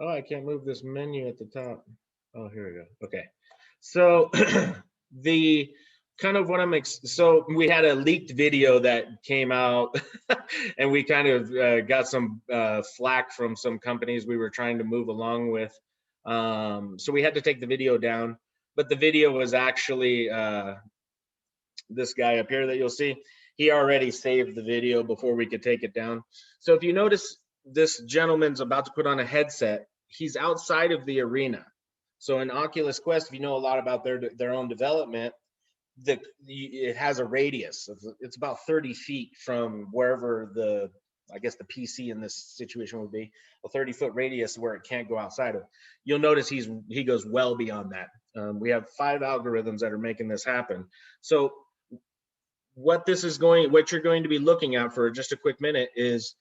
Oh, I can't move this menu at the top. Oh, here we go. Okay. So the kind of what so we had a leaked video that came out and we kind of got some flack from some companies we were trying to move along with. So we had to take the video down, but the video was actually this guy up here that you'll see. He already saved the video before we could take it down. So if you notice, this gentleman's about to put on a headset. He's outside of the arena. So in Oculus Quest, if you know a lot about their own development, it has a radius of, it's about 30 feet from wherever the I guess the PC in this situation would be a 30-foot radius where it can't go outside of. You'll notice he goes well beyond that. We have 5 algorithms that are making this happen. So what you're going to be looking at for just a quick minute is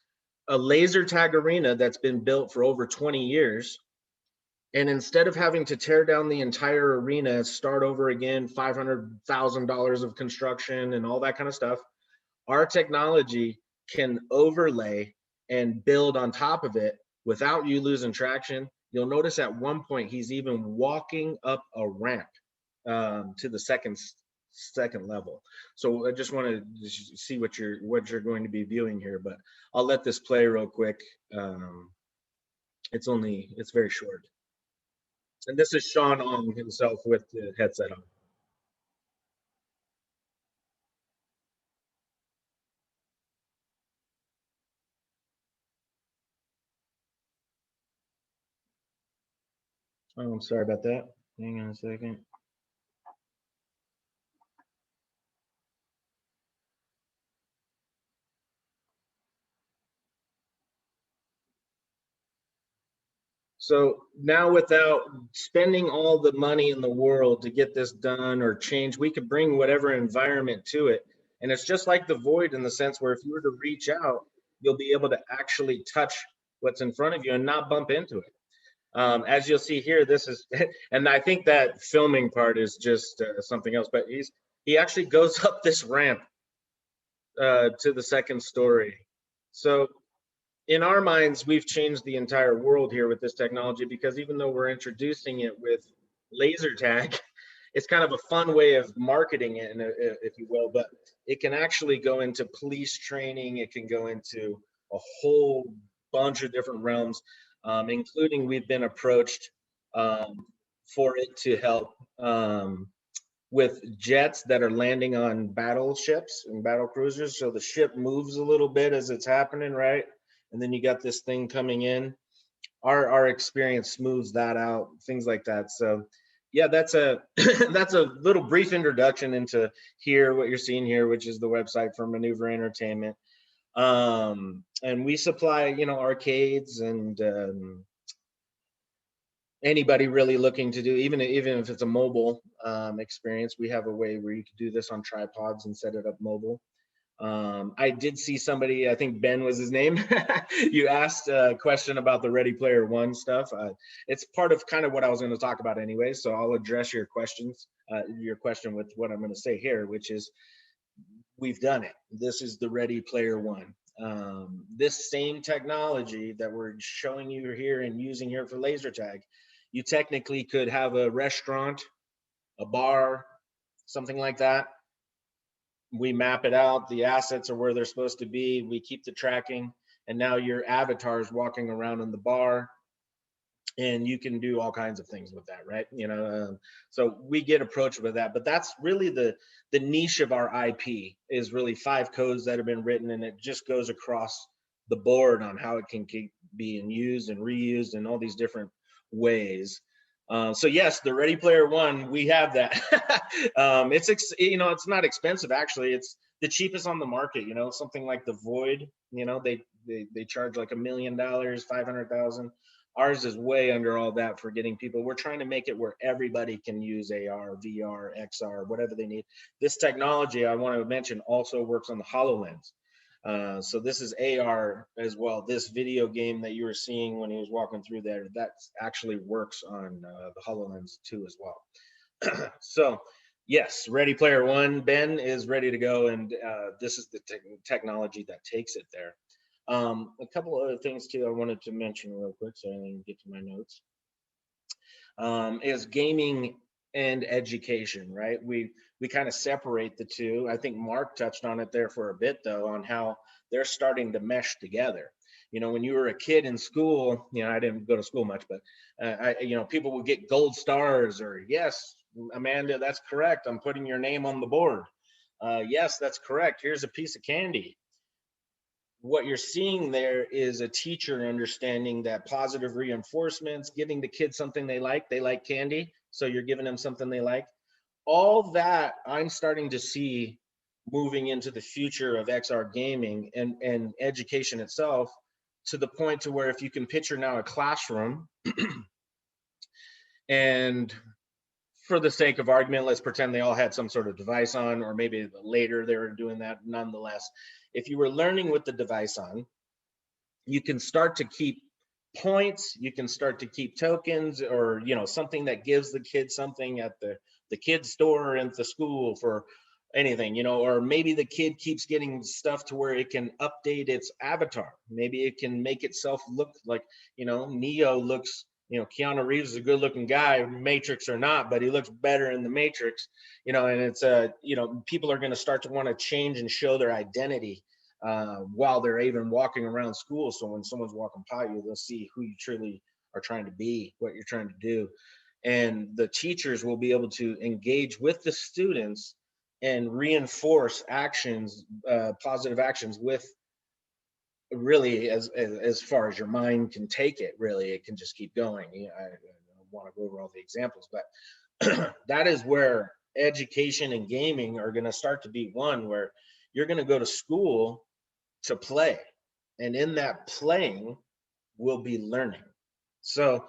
a laser tag arena that's been built for over 20 years. And instead of having to tear down the entire arena, start over again, $500,000 of construction and all that kind of stuff, our technology can overlay and build on top of it without you losing traction. You'll notice at one point he's even walking up a ramp to the second level. So I just want to see what you're going to be viewing here, but I'll let this play real quick. It's very short. And this is Sean Ong himself with the headset on. Oh, I'm sorry about that. Hang on a second. So now, without spending all the money in the world to get this done or change, we could bring whatever environment to it. And it's just like the void in the sense where if you were to reach out, you'll be able to actually touch what's in front of you and not bump into it. As you'll see here, this is, and I think that filming part is just something else, but he actually goes up this ramp to the second story. So in our minds, we've changed the entire world here with this technology, because even though we're introducing it with laser tag, it's kind of a fun way of marketing it, if you will, but it can actually go into police training. It can go into a whole bunch of different realms, including we've been approached for it to help with jets that are landing on battleships and battle cruisers. So the ship moves a little bit as it's happening, right? And then you got this thing coming in. Our experience smooths that out, things like that. So yeah, that's a that's a little brief introduction into here, what you're seeing here, which is the website for Maneuver Entertainment. And we supply, arcades and anybody really looking to do, even if it's a mobile experience, we have a way where you can do this on tripods and set it up mobile. I did see somebody, I think Ben was his name. You asked a question about the Ready Player One stuff. It's part of kind of what I was going to talk about anyway, so I'll address your question with what I'm going to say here, which is we've done it. This is the Ready Player One. This same technology that we're showing you here and using here for laser tag, you technically could have a restaurant, a bar, something like that. We map it out, the assets are where they're supposed to be, we keep the tracking, and now your avatar is walking around in the bar, and you can do all kinds of things with that, right? So we get approached with that, but that's really the niche of our IP, is really 5 codes that have been written, and it just goes across the board on how it can keep being used and reused in all these different ways. So yes, the Ready Player One, we have that. It's not expensive, actually. It's the cheapest on the market. Something like the Void. They charge like $1 million, 500,000. Ours is way under all that for getting people. We're trying to make it where everybody can use AR, VR, XR, whatever they need. This technology, I want to mention, also works on the HoloLens. So this is AR as well. This video game that you were seeing when he was walking through there, that actually works on the HoloLens 2 as well. So yes, Ready Player One, Ben is ready to go, and this is the technology that takes it there. A couple other things too I wanted to mention real quick, so I can get to my notes. Is gaming and education, right? We kind of separate the two. I think Mark touched on it there for a bit, though, on how they're starting to mesh together. When you were a kid in school, I didn't go to school much, but people would get gold stars, or yes, Amanda, that's correct, I'm putting your name on the board. Yes, that's correct, here's a piece of candy. What you're seeing there is a teacher understanding that positive reinforcements, giving the kids something they like candy, so you're giving them something they like. All that I'm starting to see moving into the future of XR gaming and education itself, to the point to where if you can picture now a classroom, and for the sake of argument, let's pretend they all had some sort of device on, or maybe later they were doing that. Nonetheless, if you were learning with the device on, you can start to keep points, you can start to keep tokens, or something that gives the kids something at the kids store or at the school for anything, or maybe the kid keeps getting stuff to where it can update its avatar. Maybe it can make itself look like, Neo looks, Keanu Reeves is a good looking guy, Matrix or not, but he looks better in the Matrix, and it's people are going to start to want to change and show their identity while they're even walking around school. So when someone's walking by you, they'll see who you truly are trying to be, what you're trying to do. And the teachers will be able to engage with the students and reinforce actions, positive actions, with really as far as your mind can take it. Really, it can just keep going. I don't want to go over all the examples, but that is where education and gaming are going to start to be one, where you're going to go to school to play, and in that playing will be learning. So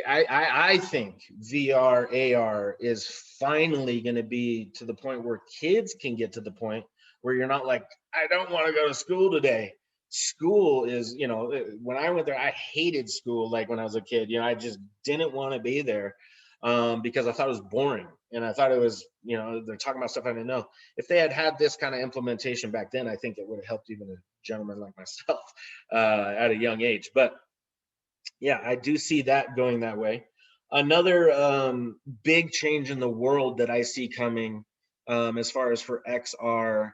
I think VR, AR is finally going to be to the point where kids can get to the point where you're not like, I don't want to go to school today. School is, when I went there, I hated school. Like when I was a kid, I just didn't want to be there because I thought it was boring. And I thought it was, they're talking about stuff I didn't know. If they had this kind of implementation back then, I think it would have helped even a gentleman like myself at a young age. But yeah, I do see that going that way. Another big change in the world that I see coming as far as for XR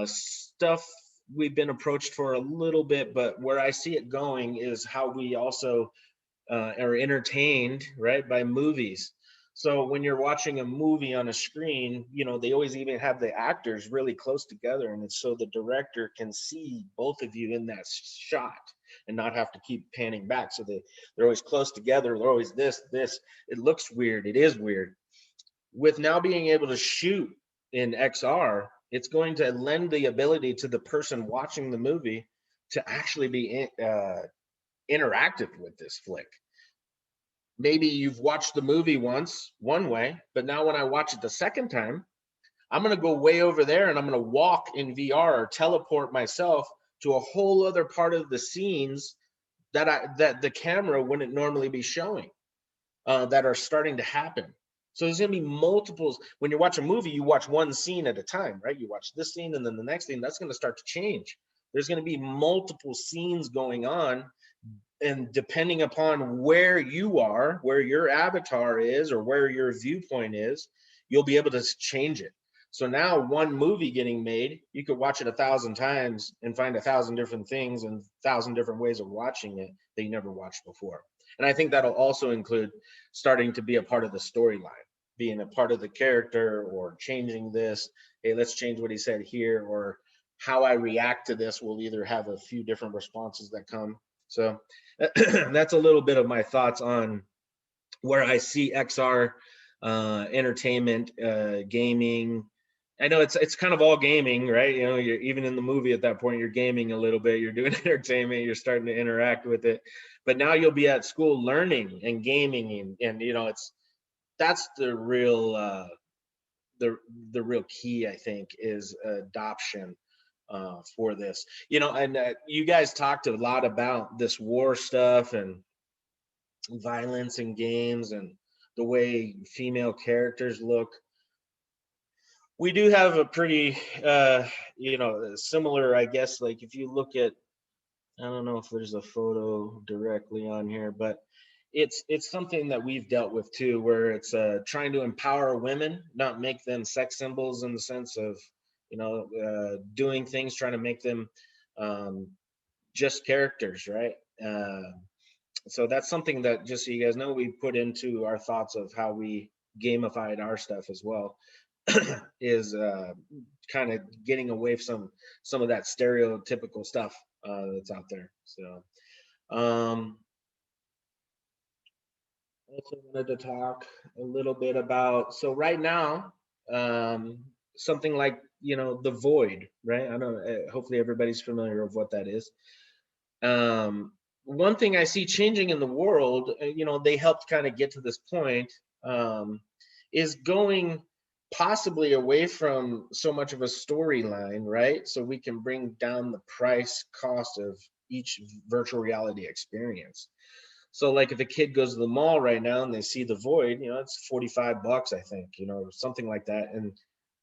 stuff, we've been approached for a little bit, but where I see it going is how we also are entertained, right, by movies. So when you're watching a movie on a screen, they always even have the actors really close together, and it's so the director can see both of you in that shot and not have to keep panning back. So they're always close together. They're always this. It looks weird. It is weird. With now being able to shoot in XR, it's going to lend the ability to the person watching the movie to actually be interactive with this flick. Maybe you've watched the movie once one way, but now when I watch it the second time, I'm going to go way over there and I'm going to walk in VR or teleport myself to a whole other part of the scenes that the camera wouldn't normally be showing, that are starting to happen. So there's going to be multiples. When you watch a movie, you watch one scene at a time, right? You watch this scene and then the next scene. That's going to start to change. There's going to be multiple scenes going on, and depending upon where you are, where your avatar is, or where your viewpoint is, you'll be able to change it. So now one movie getting made, you could watch it 1,000 times and find 1,000 different things and 1,000 different ways of watching it that you never watched before. And I think that'll also include starting to be a part of the storyline, being a part of the character, or changing this. Hey, let's change what he said here, or how I react to this will either have a few different responses that come. So that's a little bit of my thoughts on where I see XR entertainment, gaming. I know it's kind of all gaming, right? You're even in the movie at that point, you're gaming a little bit, you're doing entertainment, you're starting to interact with it. But now you'll be at school learning and gaming, and that's the real the real key, I think, is adoption for this. And you guys talked a lot about this war stuff and violence in games and the way female characters look. We do have a pretty similar, I guess, like if you look at, I don't know if there's a photo directly on here, but it's something that we've dealt with too, where it's trying to empower women, not make them sex symbols in the sense of doing things, trying to make them just characters, right? So that's something that, just so you guys know, we put into our thoughts of how we gamified our stuff as well, is kind of getting away from some of that stereotypical stuff that's out there. So also wanted to talk a little bit about, so right now, something like, you know, the void, right? I don't, hopefully everybody's familiar with what that is. One thing I see changing in the world, you know, they helped kind of get to this point, is going possibly away from so much of a storyline, right? So we can bring down the price cost of each virtual reality experience. So like if a kid goes to the mall right now and they see the void, you know, it's $45, I think, you know, something like that. And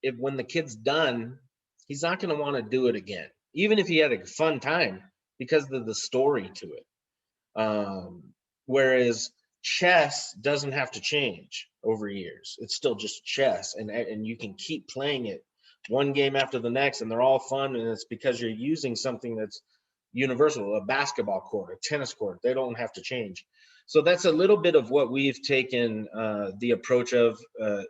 if when the kid's done, he's not going to want to do it again, even if he had a fun time, because of the story to it. Whereas chess doesn't have to change over years. It's still just chess, and you can keep playing it one game after the next, and they're all fun, and it's because you're using something that's universal, a basketball court, a tennis court. They don't have to change. So that's a little bit of what we've taken the approach of,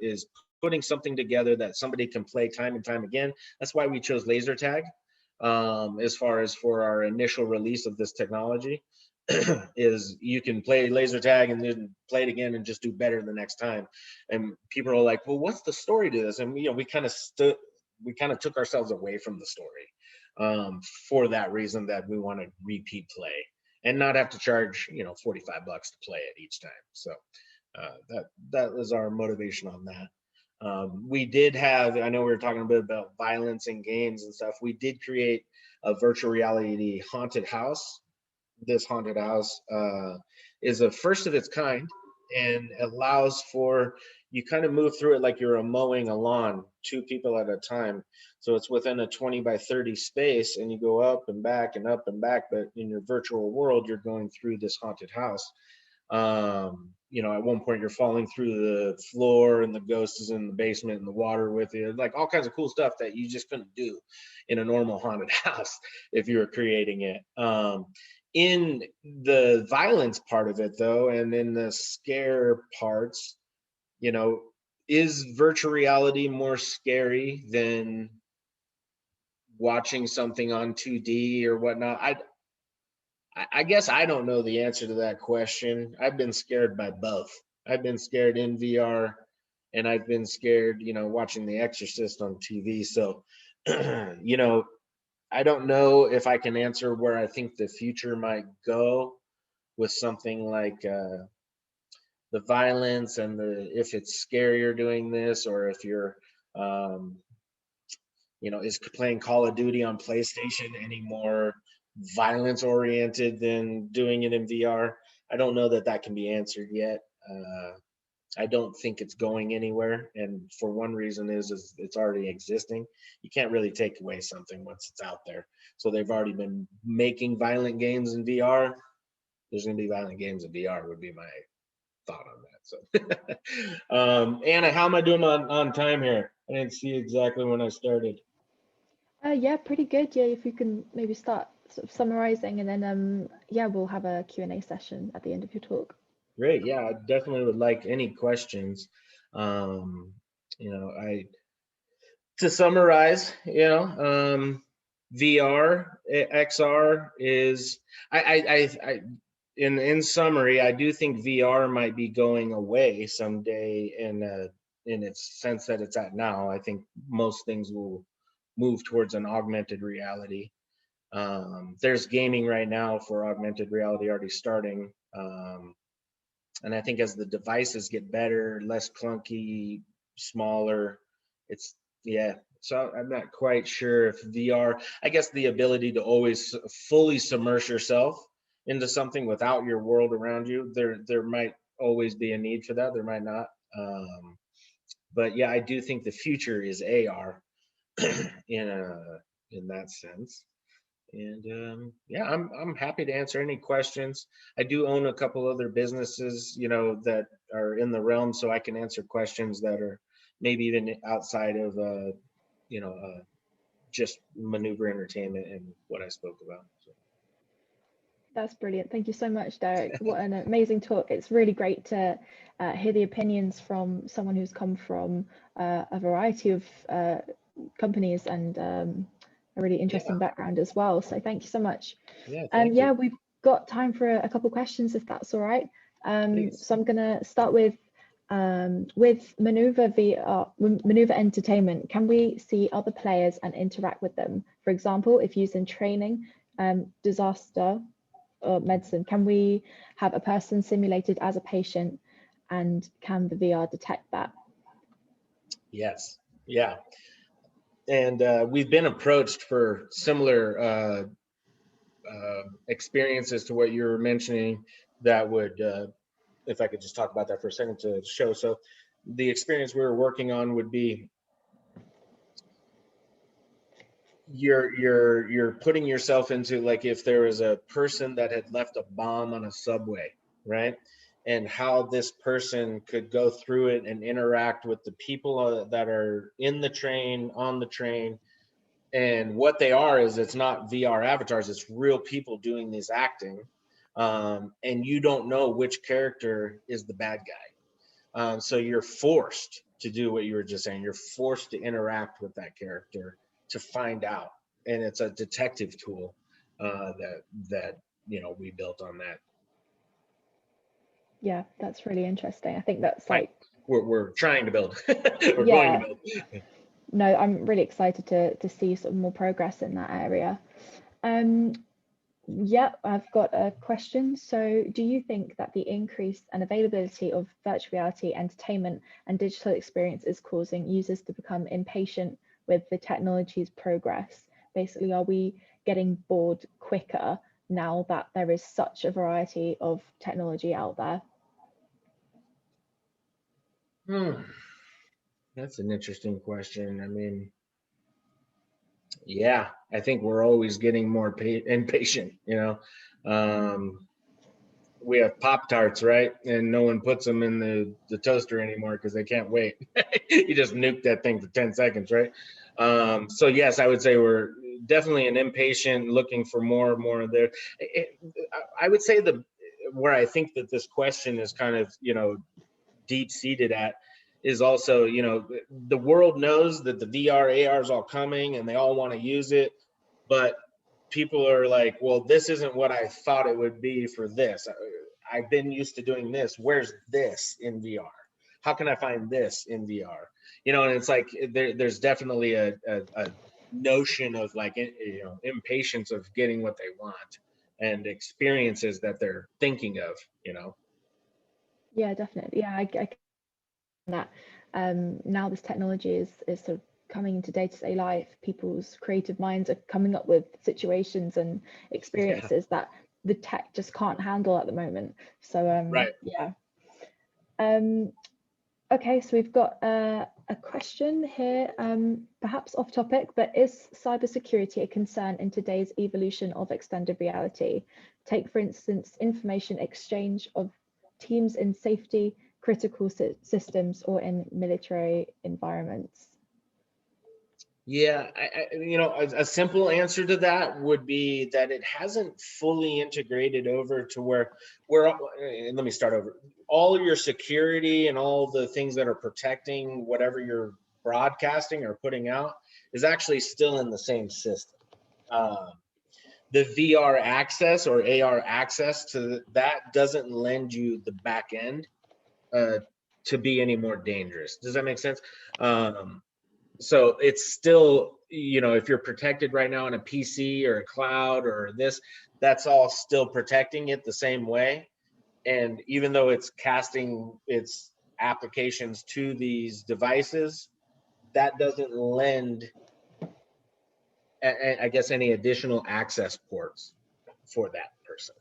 is putting something together that somebody can play time and time again. That's why we chose laser tag as far as for our initial release of this technology. Is you can play laser tag and then play it again and just do better the next time. And people are like, well, what's the story to this? And you know, we kind of took ourselves away from the story for that reason, that we want to repeat play and not have to charge, you know, $45 to play it each time. So that was our motivation on that. We did have, I know we were talking a bit about violence in games and stuff. We did create a virtual reality haunted house. This haunted house is a first of its kind and allows for, you kind of move through it like you're mowing a lawn, 2 people at a time. So it's within a 20 by 30 space, and you go up and back and up and back, but in your virtual world, you're going through this haunted house. You know, at one point you're falling through the floor and the ghost is in the basement in the water with you, like all kinds of cool stuff that you just couldn't do in a normal haunted house if you were creating it. In the violence part of it though, and in the scare parts, you know, is virtual reality more scary than watching something on 2D or whatnot? I guess I don't know the answer to that question. I've been scared by both. I've been scared in VR, and I've been scared, you know, watching The Exorcist on TV. So, you know, I don't know if I can answer where I think the future might go with something like the violence and if it's scarier doing this, or if you're, you know, is playing Call of Duty on PlayStation any more violence oriented than doing it in VR. I don't know that that can be answered yet. I don't think it's going anywhere, and for one reason is it's already existing. You can't really take away something once it's out there. So they've already been making violent games in VR. There's going to be violent games in VR would be my thought on that. So, Anna, how am I doing on time here? I didn't see exactly when I started. Yeah, pretty good. Yeah, if you can maybe start sort of summarizing, and then yeah, we'll have a Q&A session at the end of your talk. Great. Yeah, I definitely would like any questions. You know, to summarize, you know, VR, XR is, in summary, I do think VR might be going away someday in its sense that it's at now. I think most things will move towards an augmented reality. There's gaming right now for augmented reality already starting. And I think as the devices get better, less clunky, smaller, it's, yeah. So I'm not quite sure if VR, I guess the ability to always fully submerge yourself into something without your world around you, there might always be a need for that. There might not. But yeah, I do think the future is AR in that sense. And yeah, I'm happy to answer any questions. I do own a couple other businesses, you know, that are in the realm, so I can answer questions that are maybe even outside of you know, just maneuver entertainment and what I spoke about. So. That's brilliant. Thank you so much, Derek. What an amazing talk. It's really great to hear the opinions from someone who's come from a variety of companies and a really interesting background as well. So thank you so much. Yeah, and yeah, we've got time for a couple questions if that's all right. So I'm going to start with With Maneuver VR, Maneuver Entertainment, can we see other players and interact with them? For example, if used in training, disaster or medicine, can we have a person simulated as a patient, and can the VR detect that? Yes, yeah. And we've been approached for similar experiences to what you're mentioning that would, if I could just talk about that for a second to show. So the experience we were working on would be you're putting yourself into, like, if there was a person that had left a bomb on a subway, right? And how this person could go through it and interact with the people that are in the train, on the train. And what they are is, it's not VR avatars, it's real people doing this acting. And you don't know which character is the bad guy. So you're forced to do what you were just saying. You're forced to interact with that character to find out. And it's a detective tool that we built on that. Yeah, that's really interesting. I think that's like we're trying to build. We're yeah. going to build. No, I'm really excited to see sort of more progress in that area. Yeah, I've got a question. So do you think that the increase and availability of virtual reality entertainment and digital experience is causing users to become impatient with the technology's progress? Basically, are we getting bored quicker now that there is such a variety of technology out there? That's an interesting question. I mean, yeah, I think we're always getting more impatient, we have Pop-Tarts, right? And no one puts them in the toaster anymore because they can't wait. You just nuke that thing for 10 seconds, right? So yes, I would say we're definitely an impatient, looking for more and more there. I would say where I think that this question is kind of, deep-seated at is also, the world knows that the VR, AR is all coming and they all want to use it, but people are like, well, this isn't what I thought it would be for this. I've been used to doing this. Where's this in VR? How can I find this in VR? And it's like, there's definitely a notion of like, impatience of getting what they want and experiences that they're thinking of, Yeah, definitely. Yeah, I get that. Now this technology is sort of coming into day-to-day life. People's creative minds are coming up with situations and experiences that the tech just can't handle at the moment. So right. Yeah. Okay, so we've got a question here, perhaps off topic, but is cybersecurity a concern in today's evolution of extended reality? Take, for instance, information exchange of teams in safety critical systems or in military environments. Yeah, a simple answer to that would be that it hasn't fully integrated over to where and let me start over. All your security and all the things that are protecting whatever you're broadcasting or putting out is actually still in the same system. The VR access or AR access to that doesn't lend you the back end to be any more dangerous. Does that make sense? So it's still, if you're protected right now in a PC or a cloud or this, that's all still protecting it the same way. And even though it's casting its applications to these devices, that doesn't lend, I guess, any additional access ports for that person.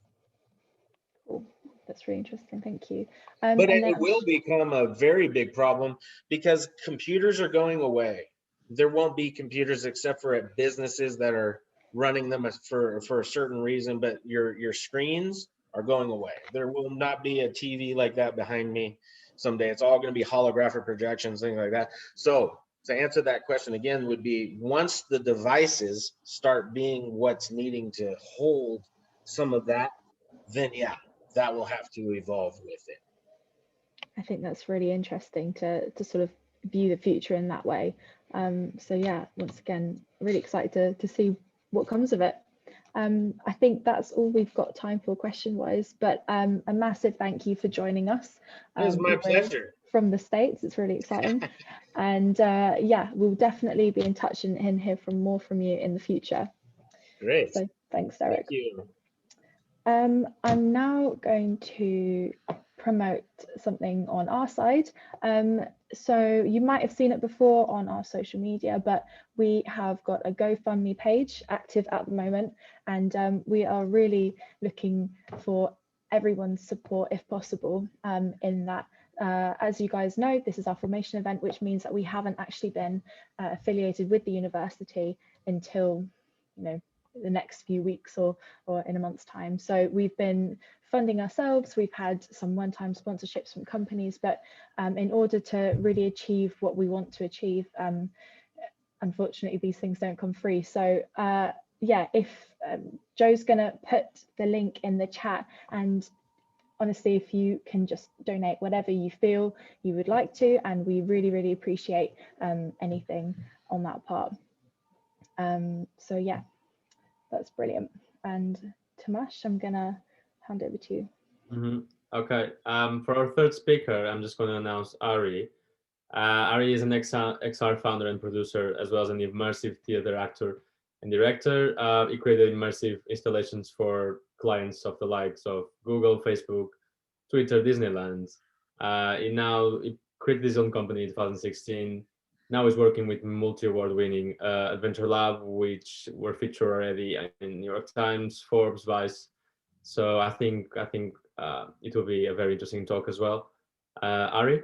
Cool. That's really interesting. Thank you. But it will become a very big problem because computers are going away. There won't be computers except for at businesses that are running them for a certain reason, but your screens are going away. There will not be a TV like that behind me someday. It's all going to be holographic projections, things like that. So to answer that question again would be, once the devices start being what's needing to hold some of that, then yeah, that will have to evolve with it. I think that's really interesting to sort of view the future in that way. So yeah, once again, really excited to see what comes of it. I think that's all we've got time for question-wise, but a massive thank you for joining us. It was my pleasure. from the States. It's really exciting. And yeah, we'll definitely be in touch and hear more from you in the future. Great. So thanks, Derek. Thank you. I'm now going to promote something on our side. So you might have seen it before on our social media, but we have got a GoFundMe page active at the moment, and we are really looking for everyone's support if possible in that. As you guys know, this is our formation event, which means that we haven't actually been affiliated with the university until, you know, the next few weeks or in a month's time. So we've been funding ourselves. We've had some one-time sponsorships from companies, but in order to really achieve what we want to achieve, unfortunately these things don't come free. So yeah, if Joe's gonna put the link in the chat, and honestly, if you can just donate whatever you feel you would like to, and we really appreciate anything on that part. So yeah, that's brilliant. And Tomasz, I'm gonna hand over to you. Okay, for our third speaker, I'm just going to announce Ari. Ari is an XR founder and producer, as well as an immersive theater actor and director. He created immersive installations for clients of the likes of Google, Facebook, Twitter, Disneyland. He created his own company in 2016. Now he's working with multi-award winning Adventure Lab, which were featured already in New York Times, Forbes, Vice. So I think it will be a very interesting talk as well. Ari?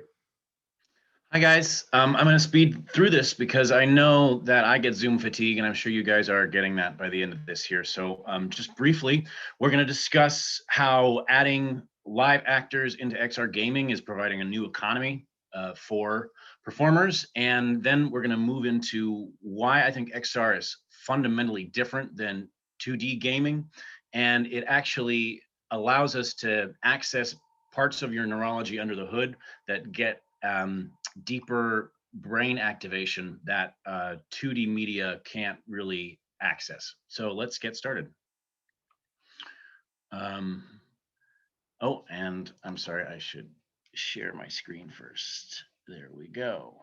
Hi guys, I'm going to speed through this because I know that I get Zoom fatigue, and I'm sure you guys are getting that by the end of this here. So just briefly, we're going to discuss how adding live actors into XR gaming is providing a new economy for performers, and then we're going to move into why I think XR is fundamentally different than 2D gaming, and it actually allows us to access parts of your neurology under the hood that get deeper brain activation that 2D media can't really access. So let's get started. Oh, and I'm sorry, I should share my screen first. There we go.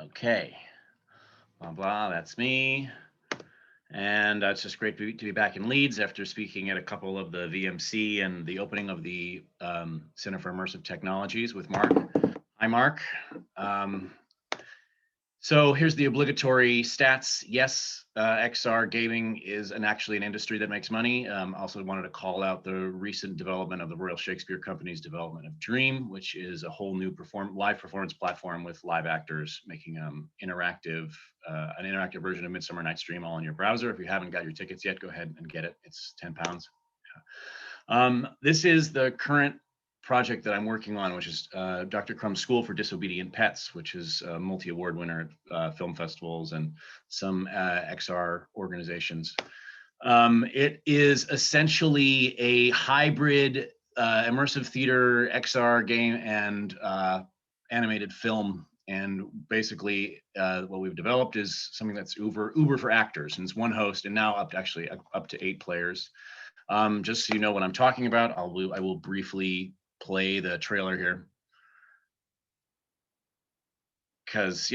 Okay, blah, blah, that's me. And it's just great to be back in Leeds after speaking at a couple of the VMC and the opening of the Center for Immersive Technologies with Mark. Hi, Mark. So here's the obligatory stats. Yes, XR gaming is actually an industry that makes money. Also wanted to call out the recent development of the Royal Shakespeare Company's development of Dream, which is a whole new live performance platform with live actors making an interactive version of Midsummer Night's Dream all in your browser. If you haven't got your tickets yet, go ahead and get it. It's £10. Yeah. This is the current project that I'm working on, which is Dr. Crumb's School for Disobedient Pets, which is a multi-award winner at film festivals and some XR organizations. It is essentially a hybrid immersive theater, XR game, and animated film. And basically, what we've developed is something that's Uber for actors, and it's one host, and now up to 8 players. Just so you know what I'm talking about, I will briefly play the trailer here, because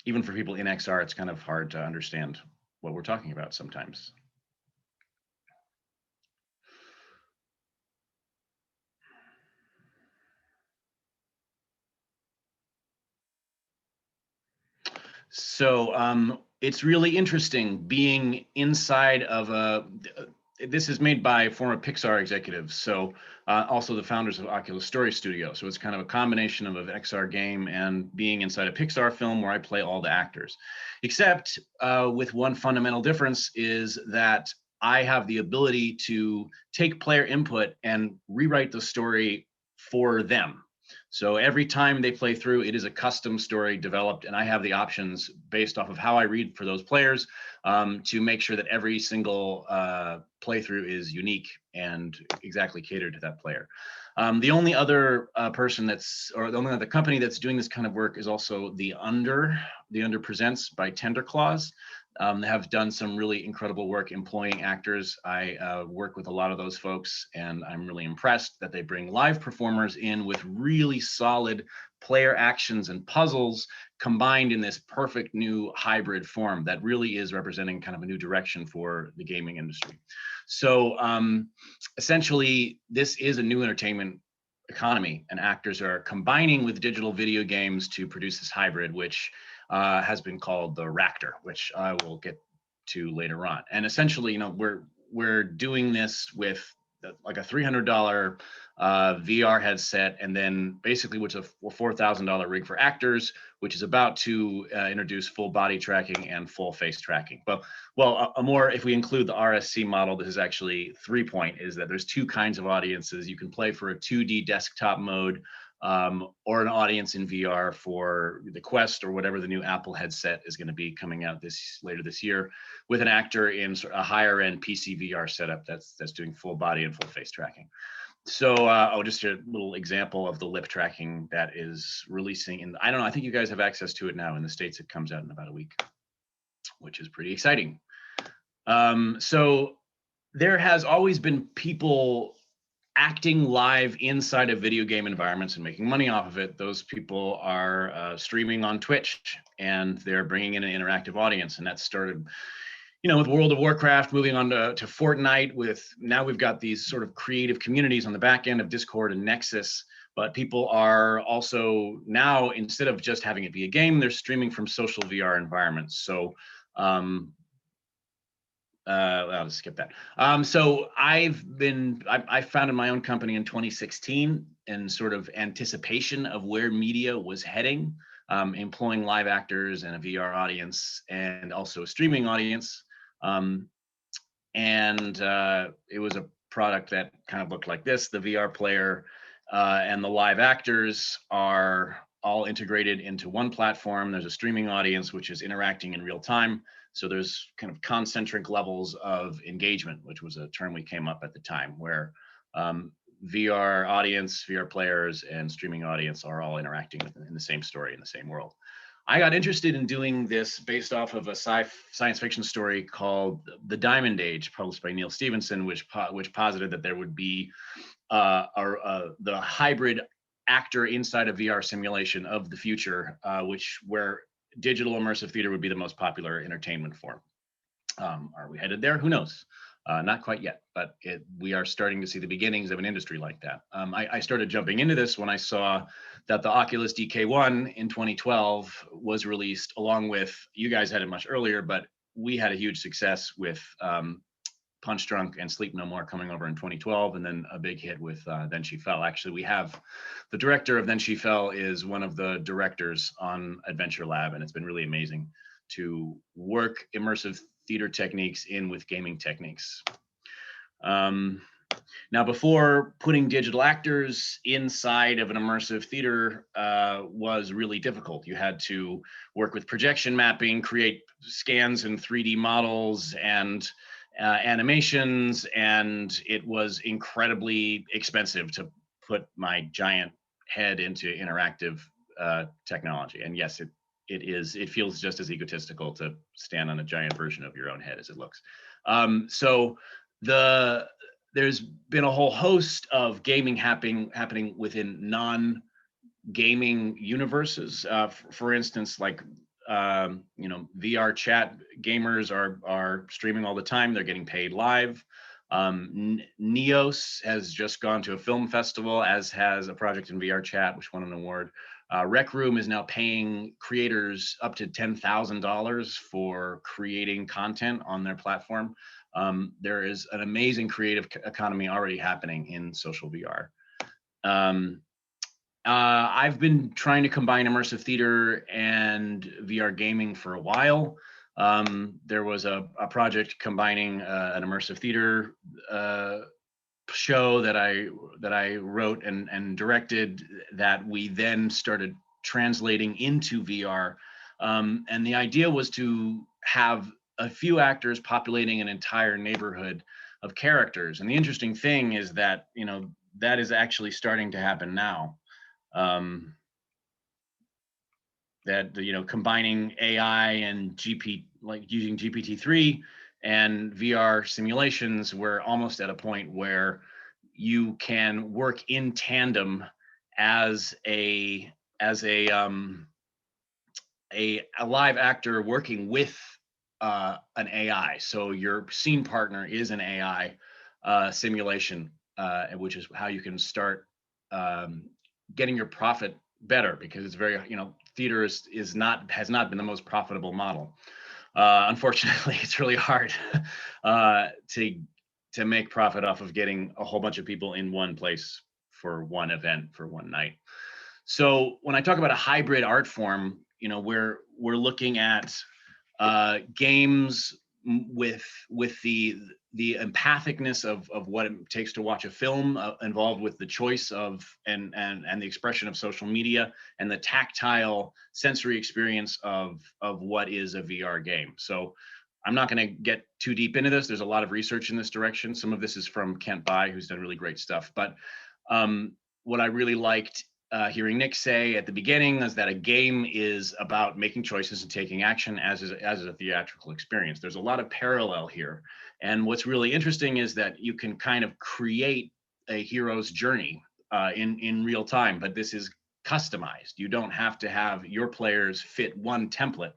even for people in XR, it's kind of hard to understand what we're talking about sometimes. So it's really interesting being inside of this is made by former Pixar executives, so also the founders of Oculus Story Studio. So it's kind of a combination of an XR game and being inside a Pixar film where I play all the actors. Except with one fundamental difference is that I have the ability to take player input and rewrite the story for them. So every time they play through, it is a custom story developed, and I have the options based off of how I read for those players to make sure that every single playthrough is unique and exactly catered to that player. The only other the only other company that's doing this kind of work is also the Under Presents by Tender Claws. have done some really incredible work employing actors. I work with a lot of those folks, and I'm really impressed that they bring live performers in with really solid player actions and puzzles combined in this perfect new hybrid form that really is representing kind of a new direction for the gaming industry. So essentially, this is a new entertainment economy, and actors are combining with digital video games to produce this hybrid, which has been called the Ractor, which I will get to later on. And essentially, you know, we're doing this with like a $300 VR headset, and then basically, which is a $4,000 rig for actors, which is about to introduce full body tracking and full face tracking. Well, a more, if we include the RSC model, this is actually 3-point, is that there's two kinds of audiences. You can play for a 2D desktop mode, or an audience in VR for the Quest or whatever the new Apple headset is going to be coming out later this year, with an actor in a higher end PC VR setup that's doing full body and full face tracking. So just a little example of the lip tracking that is releasing in, I don't know, I think you guys have access to it now. In the States, it comes out in about a week, which is pretty exciting. So there has always been people acting live inside of video game environments and making money off of it. Those people are streaming on Twitch, and they're bringing in an interactive audience. And that started, you know, with World of Warcraft, moving on to Fortnite. With now we've got these sort of creative communities on the back end of Discord and Nexus. But people are also now, instead of just having it be a game, they're streaming from social VR environments. So I'll just skip that. So I founded my own company in 2016 in sort of anticipation of where media was heading, employing live actors and a VR audience and also a streaming audience. It was a product that kind of looked like this. The VR player and the live actors are all integrated into one platform. There's a streaming audience, which is interacting in real time. So there's kind of concentric levels of engagement, which was a term we came up at the time, where VR audience, VR players, and streaming audience are all interacting in the same story in the same world. I got interested in doing this based off of a science fiction story called The Diamond Age, published by Neil Stephenson, which posited that there would be the hybrid actor inside a VR simulation of the future, where digital immersive theater would be the most popular entertainment form. Are we headed there? Who knows? Not quite yet, but we are starting to see the beginnings of an industry like that. I started jumping into this when I saw that the Oculus DK1 in 2012 was released, along with, you guys had it much earlier, but we had a huge success with Punch Drunk and Sleep No More coming over in 2012, and then a big hit with Then She Fell. Actually, we have the director of Then She Fell is one of the directors on Adventure Lab, and it's been really amazing to work immersive theater techniques in with gaming techniques. Now, before putting digital actors inside of an immersive theater was really difficult. You had to work with projection mapping, create scans and 3D models and animations, and it was incredibly expensive to put my giant head into interactive technology. And yes, it feels just as egotistical to stand on a giant version of your own head as it looks. So there's been a whole host of gaming happening within non-gaming universes. For instance, like VR chat gamers are streaming all the time. They're getting paid live. Neos has just gone to a film festival, as has a project in VR chat, which won an award. Rec Room is now paying creators up to $10,000 for creating content on their platform. There is an amazing creative economy already happening in social VR. I've been trying to combine immersive theater and VR gaming for a while. There was a project combining an immersive theater show that I wrote and directed that we then started translating into VR. And the idea was to have a few actors populating an entire neighborhood of characters. And the interesting thing is that, that is actually starting to happen now. that, you know, combining AI and like using GPT-3 and VR simulations, we're almost at a point where you can work in tandem as a live actor working with an AI. So your scene partner is an AI simulation, which is how you can start getting your profit better, because it's very, you know, theater has not been the most profitable model. Unfortunately, it's really hard to make profit off of getting a whole bunch of people in one place for one event for one night. So when I talk about a hybrid art form, you know, we're looking at games with the empathicness of what it takes to watch a film, involved with the choice of and the expression of social media, and the tactile sensory experience of what is a VR game. So I'm not going to get too deep into this. There's a lot of research in this direction. Some of this is from Kent Bai, who's done really great stuff. But what I really liked hearing Nick say at the beginning is that a game is about making choices and taking action, as is a theatrical experience. There's a lot of parallel here. And what's really interesting is that you can kind of create a hero's journey in real time, but this is customized. You don't have to have your players fit one template.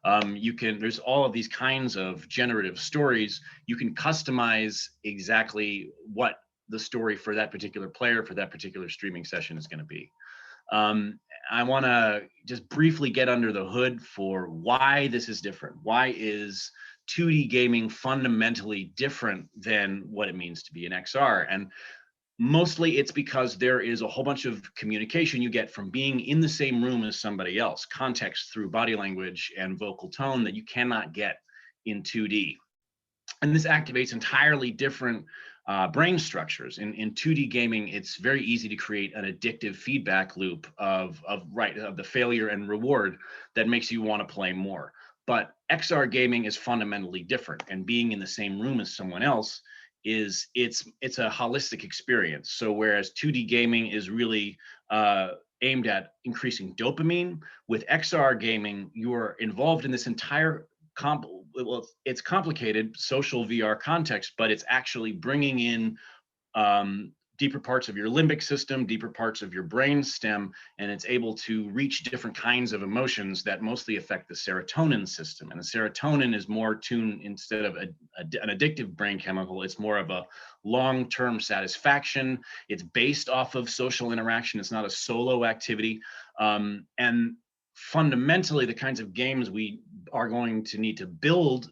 There's all of these kinds of generative stories. You can customize exactly what the story for that particular player, for that particular streaming session is going to be. I want to just briefly get under the hood for why this is different. Why is 2D gaming fundamentally different than what it means to be an XR? And mostly it's because there is a whole bunch of communication you get from being in the same room as somebody else, context through body language and vocal tone that you cannot get in 2D. And this activates entirely different brain structures. In 2D gaming, it's very easy to create an addictive feedback loop of the failure and reward that makes you want to play more. But XR gaming is fundamentally different, and being in the same room as someone else it's a holistic experience. So whereas 2D gaming is really aimed at increasing dopamine, with XR gaming, you're involved in this entire it's complicated social VR context, but it's actually bringing in deeper parts of your limbic system, deeper parts of your brain stem, and it's able to reach different kinds of emotions that mostly affect the serotonin system. And the serotonin is more tuned, instead of an addictive brain chemical, it's more of a long-term satisfaction. It's based off of social interaction. It's not a solo activity. And fundamentally, the kinds of games we are going to need to build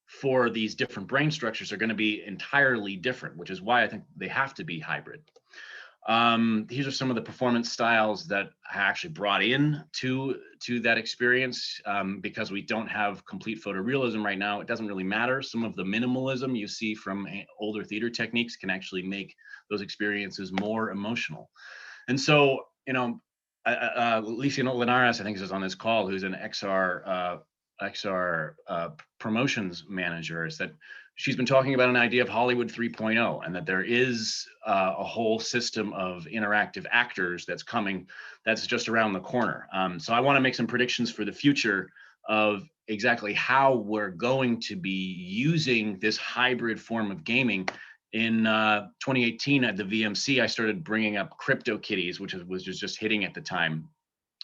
for these different brain structures are going to be entirely different, which is why I think they have to be hybrid. These are some of the performance styles that I actually brought in to that experience. Because we don't have complete photorealism right now, it doesn't really matter. Some of the minimalism you see from older theater techniques can actually make those experiences more emotional. And so, you know, Alicia Linares, I think, is on this call, who's an XR promotions manager, is that she's been talking about an idea of Hollywood 3.0, and that there is a whole system of interactive actors that's coming, that's just around the corner. So I want to make some predictions for the future of exactly how we're going to be using this hybrid form of gaming. In 2018 at the VMC, I started bringing up CryptoKitties, which was just hitting at the time,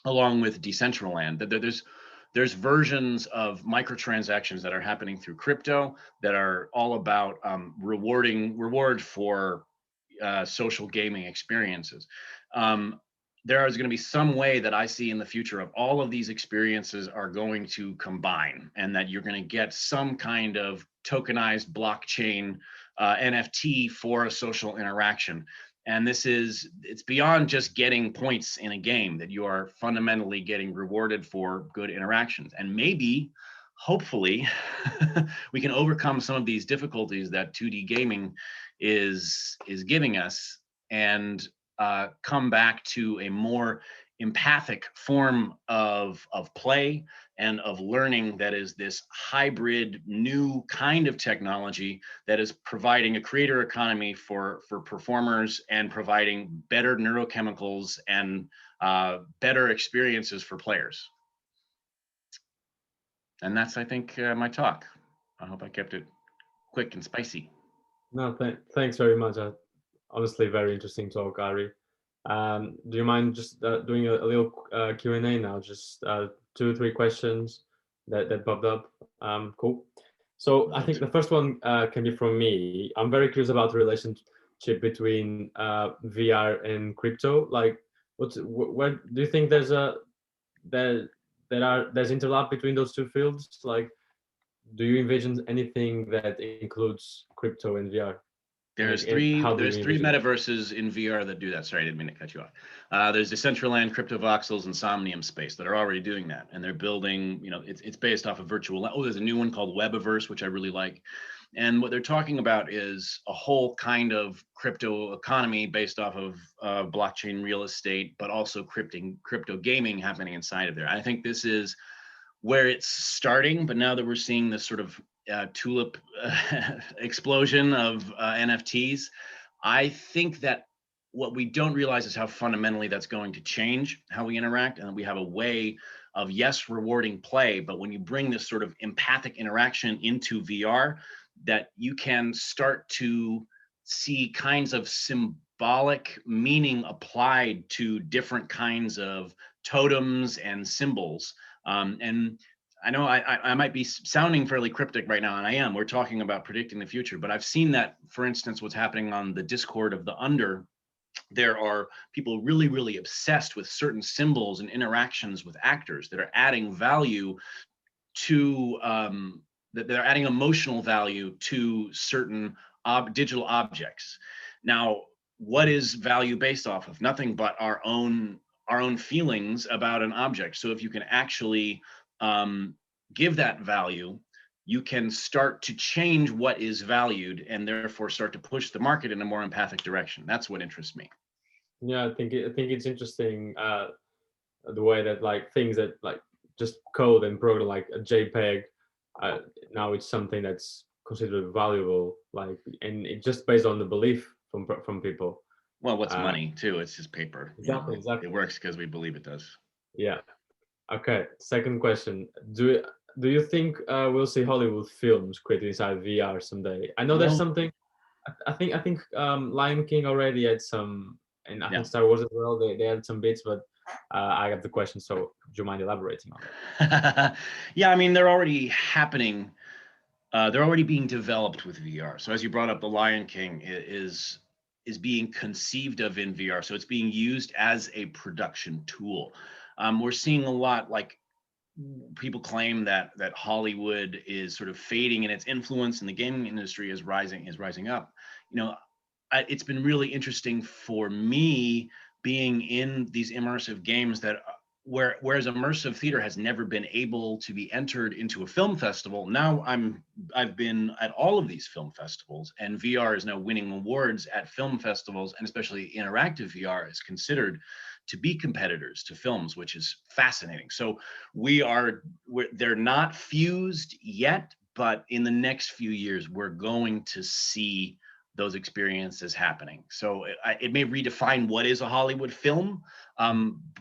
along with Decentraland. There's versions of microtransactions that are happening through crypto that are all about reward for social gaming experiences. There is going to be some way that I see in the future of all of these experiences are going to combine, and that you're going to get some kind of tokenized blockchain NFT for a social interaction. And it's beyond just getting points in a game, that you are fundamentally getting rewarded for good interactions. And maybe, hopefully, we can overcome some of these difficulties that 2D gaming is giving us, and come back to a more empathic form of play and of learning that is this hybrid new kind of technology that is providing a creator economy for performers, and providing better neurochemicals and better experiences for players. And that's, I think, my talk. I hope I kept it quick and spicy. No, thanks very much. Honestly, very interesting talk, Ari. Do you mind just doing a little Q&A now? Just 2-3 questions that popped up. Cool. So I think the first one can be from me. I'm very curious about the relationship between VR and crypto. Like, where do you think there's interlap between those two fields? Like, do you envision anything that includes crypto and VR? There's three metaverses in VR that do that. Sorry, I didn't mean to cut you off. There's Decentraland, CryptoVoxels, and Somnium Space that are already doing that, and they're building. It's based off of virtual. Oh, there's a new one called Webiverse, which I really like. And what they're talking about is a whole kind of crypto economy based off of blockchain real estate, but also crypto gaming happening inside of there. I think this is where it's starting, but now that we're seeing this sort of tulip explosion of NFTs, I think that what we don't realize is how fundamentally that's going to change how we interact, and we have a way of, yes, rewarding play, but when you bring this sort of empathic interaction into VR, that you can start to see kinds of symbolic meaning applied to different kinds of totems and symbols. And I know I might be sounding fairly cryptic right now, and I am. We're talking about predicting the future, but I've seen that, for instance, what's happening on the Discord of the Under, there are people really, really obsessed with certain symbols and interactions with actors that are adding value to, that they're adding emotional value to certain digital objects. Now, what is value based off of? Nothing but our own feelings about an object. So if you can actually give that value, you can start to change what is valued and therefore start to push the market in a more empathic direction. That's what interests me. Yeah, I think it's interesting the way that like things that like just code and program like a JPEG, now it's something that's considered valuable, like, and it's just based on the belief from people. Well, what's money too? It's just paper. Exactly. It works because we believe it does. Yeah. Okay. Second question: Do you think we'll see Hollywood films created inside VR someday? I know there's something. I think Lion King already had some, and I think Star Wars as well. They had some bits, but I got the question. So, do you mind elaborating on that? Yeah, I mean, they're already happening. They're already being developed with VR. So, as you brought up, the Lion King is being conceived of in VR. So it's being used as a production tool. We're seeing a lot, like, people claim that Hollywood is sort of fading in its influence and the gaming industry is rising up. It's been really interesting for me being in these immersive games that whereas immersive theater has never been able to be entered into a film festival, now I've been at all of these film festivals, and VR is now winning awards at film festivals, and especially interactive VR is considered to be competitors to films, which is fascinating. So they're not fused yet, but in the next few years, we're going to see those experiences happening. So it may redefine what is a Hollywood film,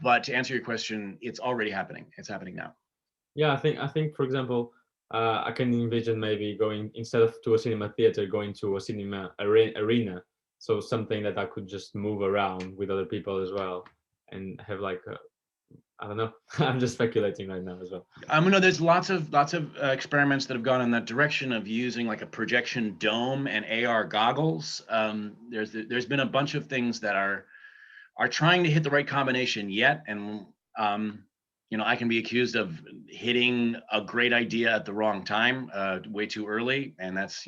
but to answer your question, it's already happening. It's happening now. Yeah, I think for example, I can envision maybe going, instead of to a cinema theater, going to a cinema arena. So something that I could just move around with other people as well, and have like I don't know. I'm just speculating right now as well. No, there's lots of experiments that have gone in that direction of using like a projection dome and AR goggles. There's been a bunch of things that are trying to hit the right combination yet, and I can be accused of hitting a great idea at the wrong time, way too early, and that's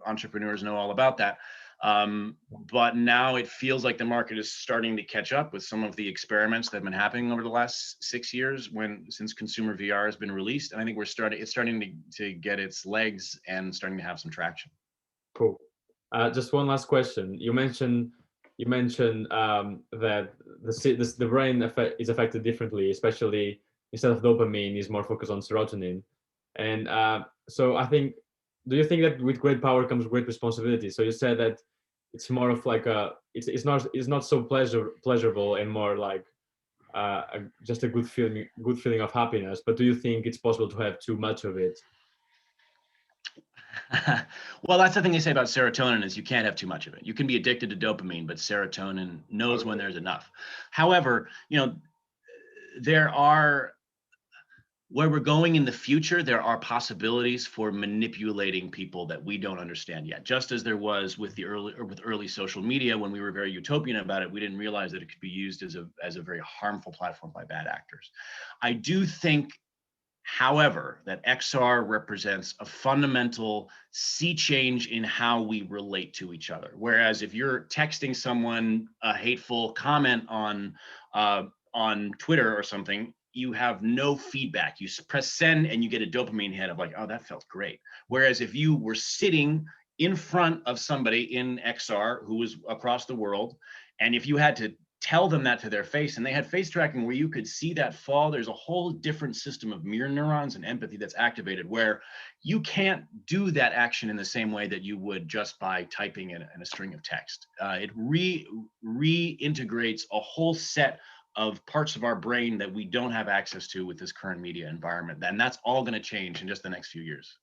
entrepreneurs know all about that. But now it feels like the market is starting to catch up with some of the experiments that have been happening over the last 6 years since consumer VR has been released. And I think it's starting to get its legs and starting to have some traction. Cool. Just one last question. You mentioned that the brain is affected differently, especially instead of dopamine is more focused on serotonin. And so I think, do you think that with great power comes great responsibility? So you said that it's more of like it's not so pleasurable and more like just a good feeling of happiness. But do you think it's possible to have too much of it? Well, that's the thing they say about serotonin is you can't have too much of it. You can be addicted to dopamine, but serotonin knows when there's enough. However, where we're going in the future, there are possibilities for manipulating people that we don't understand yet. Just as there was with early social media, when we were very utopian about it, we didn't realize that it could be used as a very harmful platform by bad actors. I do think, however, that XR represents a fundamental sea change in how we relate to each other. Whereas if you're texting someone a hateful comment on Twitter or something, you have no feedback. You press send and you get a dopamine hit of like, oh, that felt great. Whereas if you were sitting in front of somebody in XR who was across the world, and if you had to tell them that to their face and they had face tracking where you could see that fall, there's a whole different system of mirror neurons and empathy that's activated where you can't do that action in the same way that you would just by typing in a string of text. It reintegrates a whole set of parts of our brain that we don't have access to with this current media environment. And that's all going to change in just the next few years.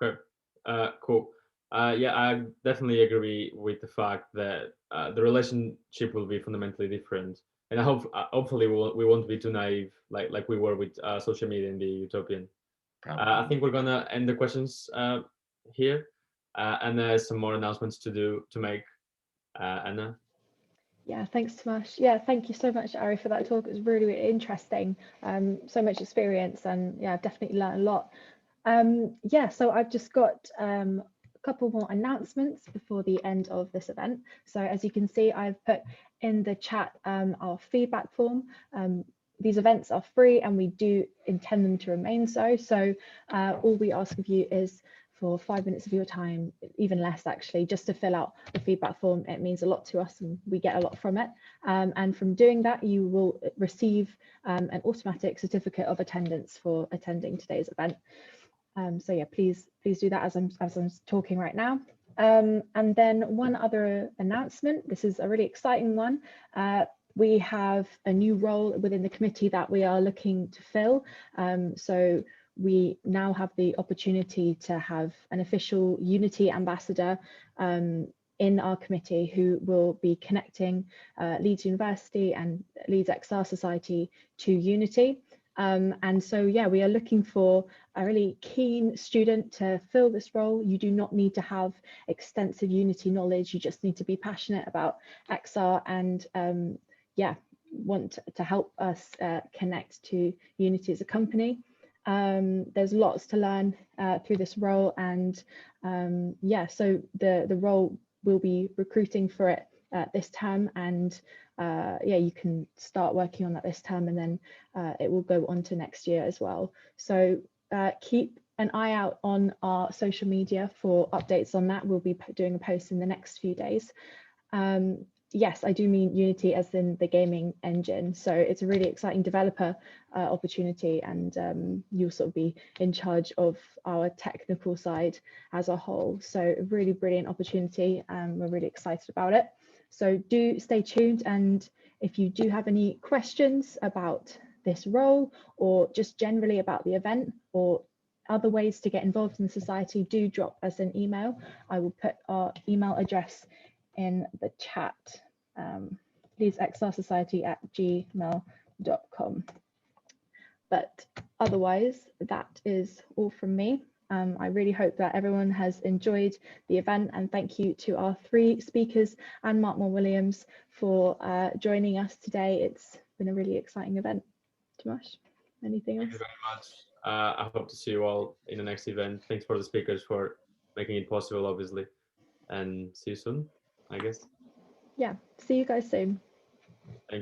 Okay, cool. Yeah, I definitely agree with the fact that the relationship will be fundamentally different. And I hope, hopefully we won't be too naive like we were with social media in the utopian. I think we're gonna end the questions here, and there's some more announcements to make. Anna? Yeah, thanks, Tomasz. Yeah, thank you so much, Ari, for that talk. It was really, really interesting. So much experience, and yeah, I've definitely learned a lot. Yeah, so I've just got a couple more announcements before the end of this event. So as you can see, I've put in the chat our feedback form. These events are free and we do intend them to remain so. So all we ask of you is for 5 minutes of your time, even less actually, just to fill out the feedback form. It means a lot to us and we get a lot from it. And from doing that, you will receive an automatic certificate of attendance for attending today's event. So yeah, please do that as I'm talking right now. And then one other announcement. This is a really exciting one. We have a new role within the committee that we are looking to fill. So we now have the opportunity to have an official Unity ambassador in our committee who will be connecting Leeds University and Leeds XR Society to Unity. And so, yeah, we are looking for a really keen student to fill this role. You do not need to have extensive Unity knowledge. You just need to be passionate about XR and, yeah, want to help us connect to Unity as a company. There's lots to learn through this role, and yeah, so the role will be recruiting for it this term, and yeah, you can start working on that this term, and then it will go on to next year as well. So keep an eye out on our social media for updates on that. We'll be doing a post in the next few days. Yes, I do mean Unity as in the gaming engine. So it's a really exciting developer opportunity, and you'll sort of be in charge of our technical side as a whole. So a really brilliant opportunity, and we're really excited about it. So do stay tuned, and if you do have any questions about this role or just generally about the event or other ways to get involved in the society, do drop us an email. I will put our email address in the chat, leedsxrsociety@gmail.com. But otherwise, that is all from me. I really hope that everyone has enjoyed the event, and thank you to our 3 speakers and Mark Mon Williams for joining us today. It's been a really exciting event. Tomasz, anything else? Thank you very much. I hope to see you all in the next event. Thanks for the speakers for making it possible, obviously, and see you soon, I guess. Yeah, see you guys soon. Thank you.